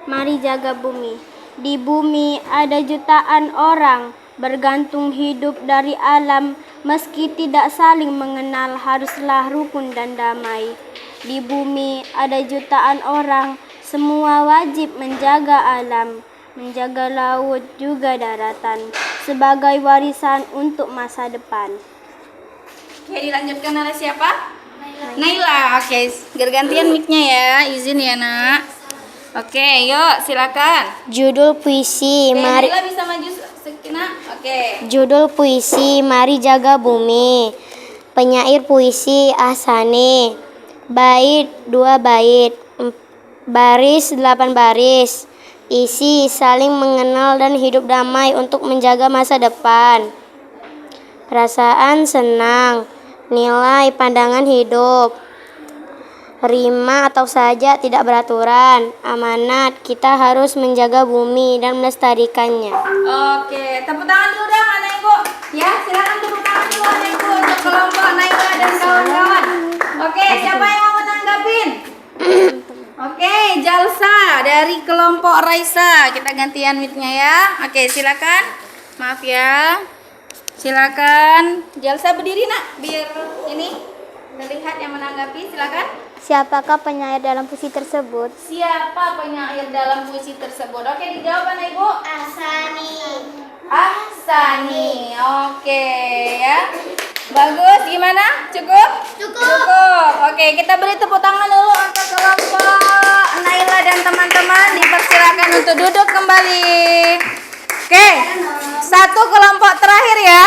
mari jaga bumi. Di bumi ada jutaan orang bergantung hidup dari alam, meski tidak saling mengenal haruslah rukun dan damai. Di bumi ada jutaan orang, semua wajib menjaga alam, menjaga laut juga daratan sebagai warisan untuk masa depan. Oke, dilanjutkan oleh siapa? Naila. Oke, gantian mic-nya ya. Izin ya, Nak. Oke, yuk silakan. Judul puisi, mari Naila bisa maju Nak. Oke. Judul puisi, mari jaga bumi. Penyair puisi Ahsani. Bait 2 bait, baris 8 baris. Isi saling mengenal dan hidup damai untuk menjaga masa depan. Perasaan senang, nilai pandangan hidup. Rima atau saja tidak beraturan. Amanat, kita harus menjaga bumi dan melestarikannya. Oke, tepuk tangan dulu dong anak ibu. Ya, silakan tepuk tangan dulu anak ibu untuk kelompok Naila dan kawan-kawan. Oke, siapa yang mau menanggapin? Oke, Jalsa dari kelompok Raisa. Kita gantian mic-nya ya. Oke, silakan. Maaf ya. Silakan. Jalsa berdiri, Nak, biar ini terlihat yang menanggapi. Silakan. Siapakah penyair dalam puisi tersebut? Siapa penyair dalam puisi tersebut? Oke, dijawab anak ibu. Ahsani. Ahsani. Oke ya. Bagus, gimana? Cukup? Cukup. Oke, kita beri tepuk tangan dulu untuk kelompok Naila dan teman-teman. Dipersilakan untuk duduk kembali. Oke, satu kelompok terakhir ya.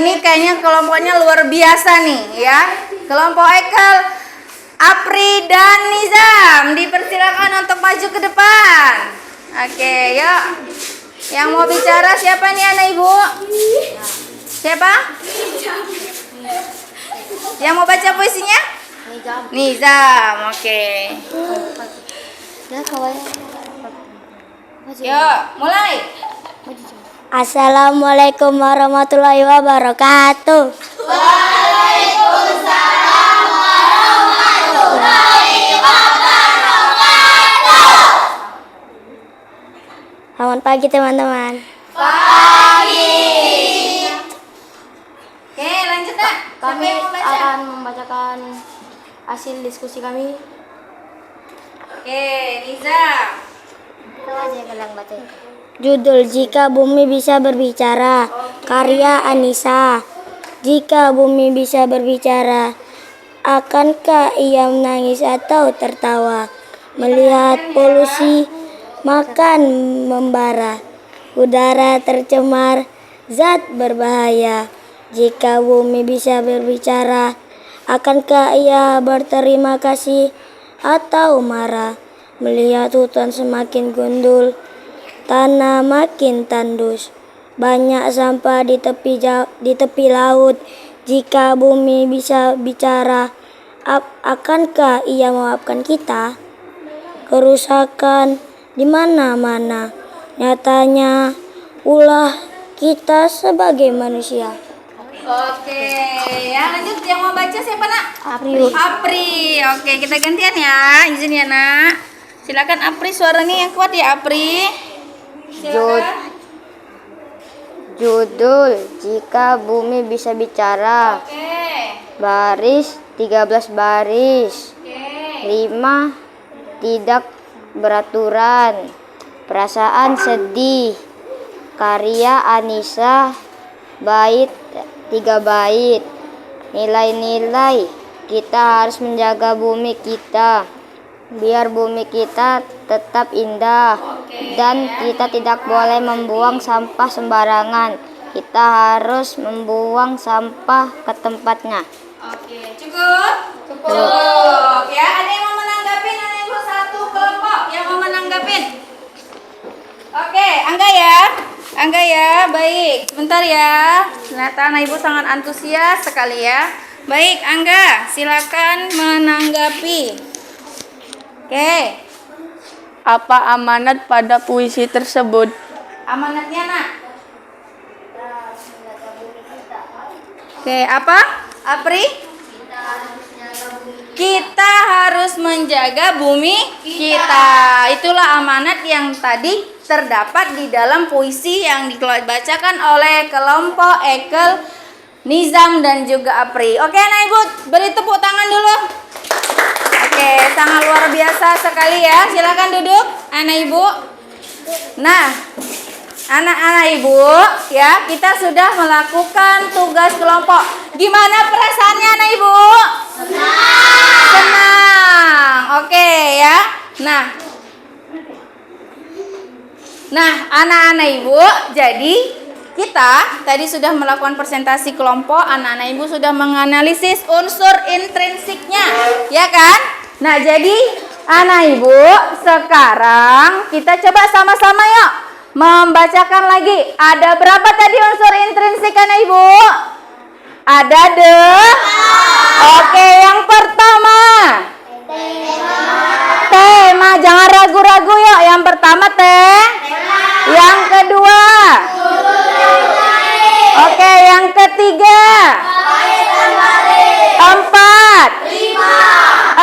Ini kayaknya kelompoknya luar biasa nih ya. Kelompok Ekel, Apri dan Nizam, dipersilakan untuk maju ke depan. Oke, yuk. Yang mau bicara siapa nih anak ibu? Siapa? Yang mau baca puisinya? Nizam. Oke. Yuk, mulai. Assalamualaikum warahmatullahi wabarakatuh. Selamat pagi teman-teman. Oke, lanjut Nak. Siapa yang mau baca? akan membacakan hasil diskusi kami. Oke, Nizam. Judul Jika Bumi Bisa Berbicara, karya Anissa. Jika bumi bisa berbicara, akankah ia menangis atau tertawa? Melihat polusi makan membara, udara tercemar, zat berbahaya. Jika bumi bisa berbicara, akankah ia berterima kasih atau marah? Melihat hutan semakin gundul, tanah makin tandus, banyak sampah di tepi laut. Jika bumi bisa bicara, akankah ia memaafkan kita? Kerusakan di mana-mana, nyatanya ulah kita sebagai manusia. Oke, ya lanjut. Yang mau baca siapa Nak? Apri. Apri. Oke, kita gantian ya. Izin ya Nak. Silakan Apri, suaranya yang kuat ya Apri. Silakan. Judul Jika Bumi Bisa Bicara, Oke. baris 13 baris. Oke. Rima tidak beraturan, perasaan sedih, karya Anissa, bait 3 bait. Nilai-nilai, kita harus menjaga bumi kita, biar bumi kita tetap indah. Dan kita tidak boleh membuang sampah sembarangan. Kita harus membuang sampah ke tempatnya. Oke, cukup? Cukup. Ya, ada yang mau menanggapin? Ada yang mau satu kelompok yang mau menanggapin? Oke, Angga ya. Angga ya, baik. Sebentar ya. Ternyata anak ibu sangat antusias sekali ya. Baik, Angga, silakan menanggapi. Oke. Apa amanat pada puisi tersebut? Amanatnya Nak. Oke, apa? Apri? Kita harus menjaga bumi Kita harus menjaga bumi kita. Itulah amanat yang tadi terdapat di dalam puisi yang dibacakan oleh kelompok Ekel, Nizam dan juga Apri. Oke, anak ibu, beri tepuk tangan dulu. Oke, sangat luar biasa sekali ya. Silakan duduk, anak ibu. Nah, anak-anak ibu, ya, kita sudah melakukan tugas kelompok. Gimana perasaannya anak ibu? Senang. Oke ya. Nah, anak-anak ibu, jadi kita tadi sudah melakukan presentasi kelompok. Anak-anak ibu sudah menganalisis unsur intrinsiknya, ya kan? Nah, jadi anak ibu, sekarang kita coba sama-sama yuk membacakan lagi. Ada berapa tadi unsur intrinsik anak ibu? Ada Oke, yang pertama tema. Jangan ragu-ragu yuk. Yang pertama yang kedua oke, yang ketiga 4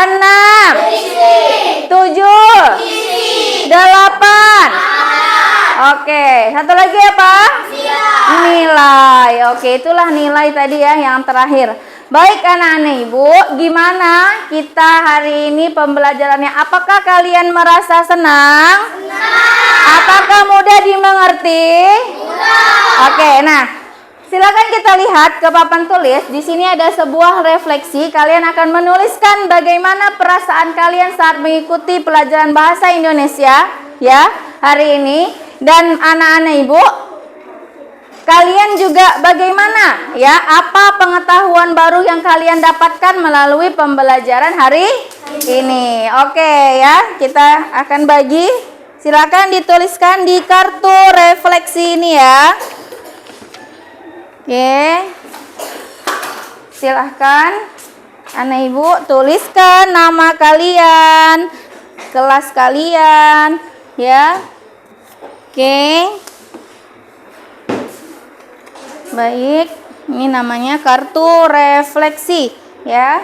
6 7 8. Oke, satu lagi apa? Nilai. Oke, itulah nilai tadi ya yang terakhir. Baik anak-anak ibu, gimana kita hari ini pembelajarannya? Apakah kalian merasa senang? Apakah mudah dimengerti? Oke, nah silakan kita lihat ke papan tulis. Di sini ada sebuah refleksi. Kalian akan menuliskan bagaimana perasaan kalian saat mengikuti pelajaran bahasa Indonesia ya hari ini. Dan anak-anak ibu, kalian juga bagaimana ya? Apa pengetahuan baru yang kalian dapatkan melalui pembelajaran hari ini? Oke ya, kita akan bagi. Silakan dituliskan di kartu refleksi ini ya. Oke. Silahkan anak ibu tuliskan nama kalian, kelas kalian ya. Oke. Baik, ini namanya kartu refleksi ya.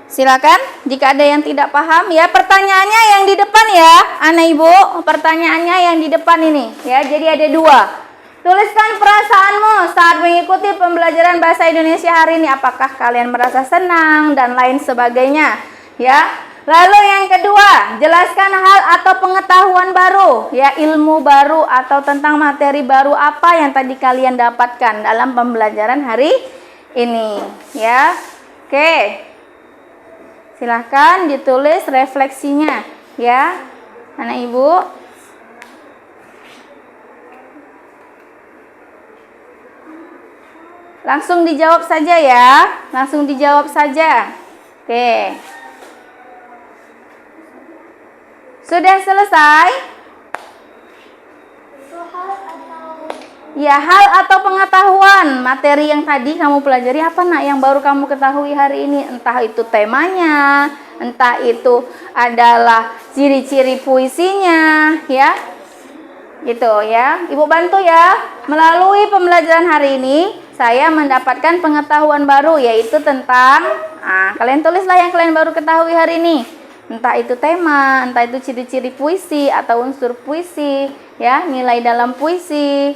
Silakan jika ada yang tidak paham ya, pertanyaannya yang di depan ya anak ibu, pertanyaannya yang di depan ini ya. Jadi ada 2. Tuliskan perasaanmu saat mengikuti pembelajaran bahasa Indonesia hari ini. Apakah kalian merasa senang dan lain sebagainya ya. Lalu yang kedua, jelaskan hal atau pengetahuan baru ya, ilmu baru atau tentang materi baru apa yang tadi kalian dapatkan dalam pembelajaran hari ini ya. Oke, silahkan ditulis refleksinya ya anak ibu. Langsung dijawab saja ya, langsung dijawab saja. Oke, sudah selesai? Ya, hal atau pengetahuan materi yang tadi kamu pelajari apa nak yang baru kamu ketahui hari ini? Entah itu temanya, entah itu adalah ciri-ciri puisinya ya. Gitu ya. Ibu bantu ya. Melalui pembelajaran hari ini saya mendapatkan pengetahuan baru, yaitu tentang kalian tulislah yang kalian baru ketahui hari ini. Entah itu tema, entah itu ciri-ciri puisi atau unsur puisi, ya, nilai dalam puisi.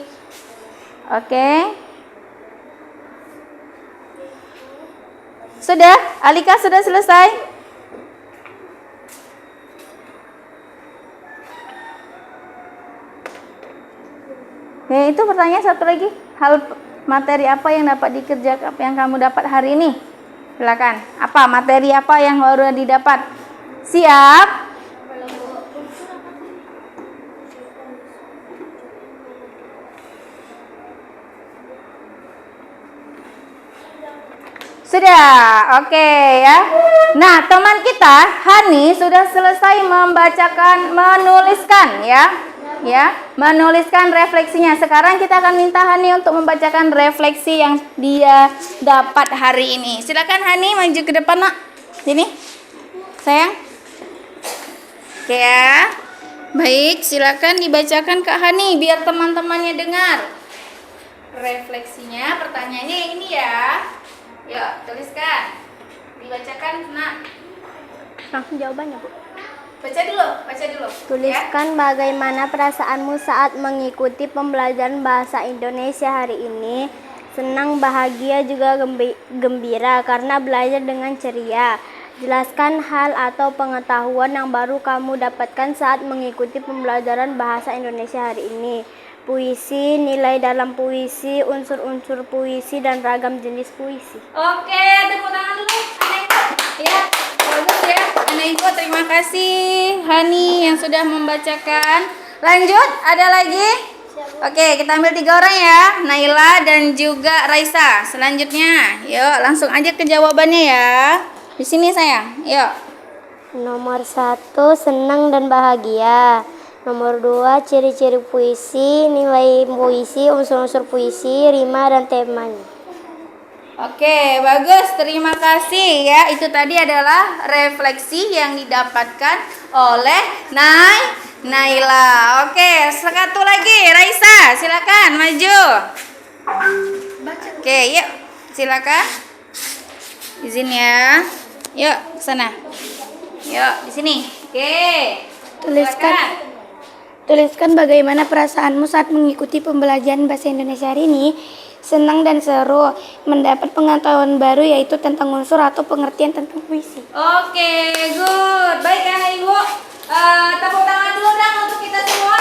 Oke. Sudah? Alika sudah selesai? Oke, itu pertanyaan satu lagi. Hal materi apa yang dapat dikerjakan, yang kamu dapat hari ini? Silakan. Apa materi apa yang baru didapat? Siap? Sudah, oke ya. Nah, teman kita Hani sudah selesai menuliskan ya. Menuliskan refleksinya. Sekarang kita akan minta Hani untuk membacakan refleksi yang dia dapat hari ini. Silakan Hani maju ke depan, Nak. Sini. Sayang. Oke ya. Baik, silakan dibacakan Kak Hani biar teman-temannya dengar. refleksinya. Pertanyaannya yang ini ya. Yuk, tuliskan. Dibacakan, nak. Langsung jawabannya, Bu. Baca dulu. Tuliskan bagaimana perasaanmu saat mengikuti pembelajaran bahasa Indonesia hari ini. Senang, bahagia, juga gembira karena belajar dengan ceria. Jelaskan hal atau pengetahuan yang baru kamu dapatkan saat mengikuti pembelajaran bahasa Indonesia hari ini. Puisi, nilai dalam puisi, unsur-unsur puisi, dan ragam jenis puisi. Oke, tepuk tangan dulu. Anak Ibu. Ya, bagus ya. Anak Ibu, terima kasih Hani yang sudah membacakan. Lanjut, ada lagi? Oke, kita ambil 3 orang ya. Naila dan juga Raisa. Selanjutnya, yuk langsung aja ke jawabannya ya. Di sini sayang, yuk. Nomor 1, senang dan bahagia. Nomor 2, ciri-ciri puisi, nilai puisi, unsur-unsur puisi, rima dan temanya. Oke, bagus. Terima kasih ya. Itu tadi adalah refleksi yang didapatkan oleh Naila. Oke, satu lagi Raisa, silakan maju. Oke, yuk. Silakan. Izin ya. Yuk, sana. Yuk, di sini. Oke. Silakan. Tuliskan bagaimana perasaanmu saat mengikuti pembelajaran bahasa Indonesia hari ini. Senang dan seru, mendapat pengetahuan baru yaitu tentang unsur atau pengertian tentang puisi. Oke, good. Baik anak Ibu. Tepuk tangan dulu dong untuk kita semua.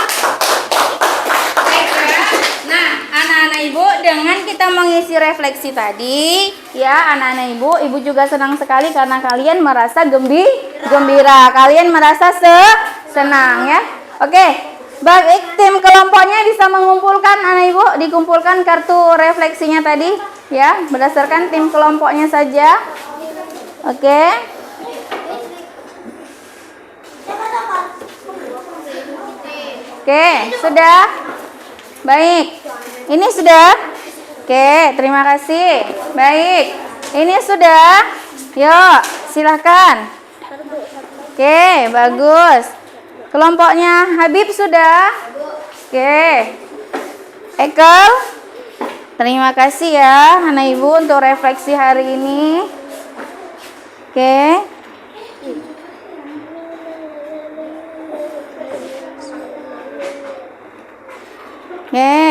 Baik ya. Nah, anak-anak Ibu, dengan kita mengisi refleksi tadi, ya anak-anak Ibu juga senang sekali karena kalian merasa gembira. Kalian merasa senang ya. Oke. Baik, tim kelompoknya bisa mengumpulkan anak Ibu, dikumpulkan kartu refleksinya tadi ya, berdasarkan tim kelompoknya saja. Oke. Oke, sudah? Baik. Ini sudah? Oke, terima kasih. Baik. Ini sudah? Yuk, silakan. Oke, bagus. Kelompoknya Habib sudah? Oke. Ekel? Terima kasih ya anak Ibu untuk refleksi hari ini. Oke. Oke.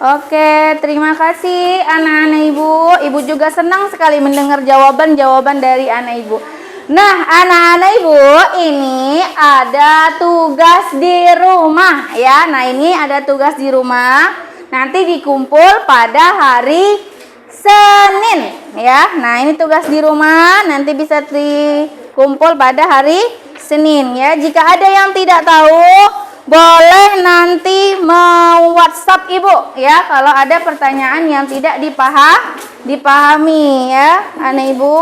Oke, terima kasih anak-anak Ibu. Ibu juga senang sekali mendengar jawaban-jawaban dari anak Ibu. Nah, anak-anak Ibu, ini ada tugas di rumah ya. Nah, ini ada tugas di rumah. Nanti dikumpul pada hari Senin ya. Nah, ini tugas di rumah, nanti bisa dikumpul pada hari Senin ya. Jika ada yang tidak tahu, boleh nanti WhatsApp Ibu ya kalau ada pertanyaan yang tidak dipahami ya anak Ibu.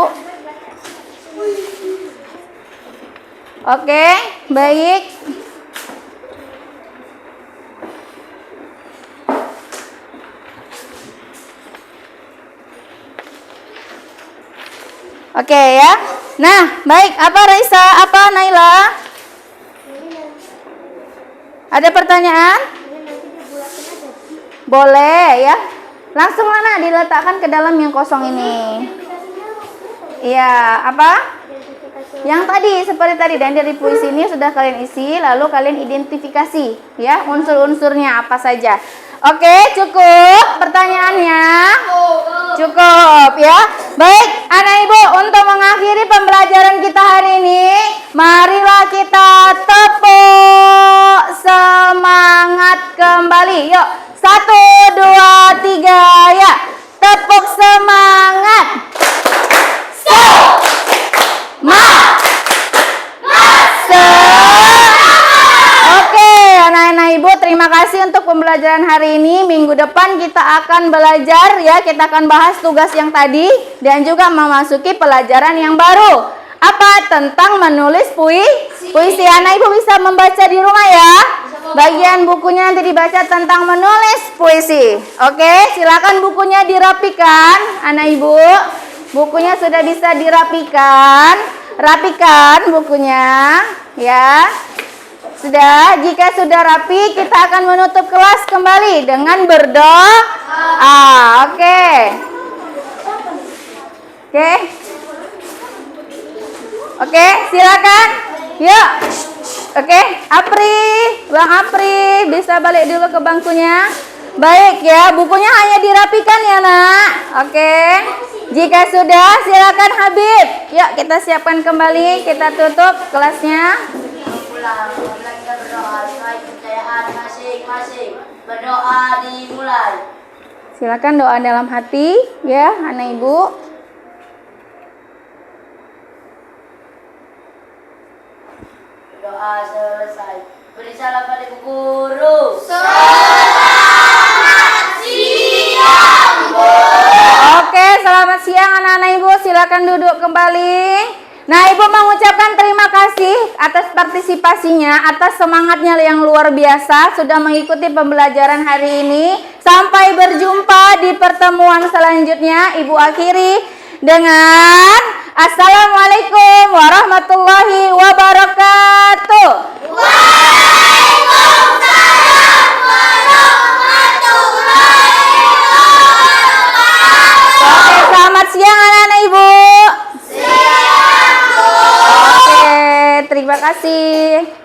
Oke, baik. Oke ya. Nah, baik. Apa Raisa? Apa Naila? Ada pertanyaan? Boleh ya. Langsung mana diletakkan ke dalam yang kosong ini. Iya, apa? Yang tadi, seperti tadi, dan dari puisi ini sudah kalian isi, lalu kalian identifikasi ya unsur-unsurnya apa saja. Oke, cukup pertanyaannya? Cukup ya. Baik, anak Ibu, untuk mengakhiri pembelajaran kita hari ini, marilah kita tepuk semangat kembali. Yuk, 1, 2, 3 ya. Tepuk semangat. Oke, anak-anak Ibu, terima kasih untuk pembelajaran hari ini. Minggu depan kita akan belajar ya, kita akan bahas tugas yang tadi dan juga memasuki pelajaran yang baru. Apa? Tentang menulis puisi. Anak Ibu bisa membaca di rumah ya. Bagian bukunya nanti dibaca tentang menulis puisi. Oke, silakan bukunya dirapikan, anak Ibu. Bukunya sudah bisa dirapikan. rapikan bukunya, ya. Sudah, jika sudah rapi, kita akan menutup kelas kembali dengan berdoa. Oke. Oke, silakan. Yuk. Oke, Bang Apri, bisa balik dulu ke bangkunya. Baik ya, bukunya hanya dirapikan ya nak. Oke. Jika sudah, silakan Habib. Yuk kita siapkan kembali, kita tutup kelasnya. Pulang, kita berdoa sesuai kepercayaan masing-masing. Berdoa dimulai. Silakan doa dalam hati ya, anak ibu. Doa selesai. Beri salam pada ibu guru. Oke, selamat siang anak-anak ibu. Silakan duduk kembali. Nah, ibu mengucapkan terima kasih atas partisipasinya, atas semangatnya yang luar biasa sudah mengikuti pembelajaran hari ini. Sampai berjumpa di pertemuan selanjutnya. Ibu akhiri dengan Assalamualaikum warahmatullahi wabarakatuh. Oke, selamat siang anak-anak ibu. Oke, terima kasih.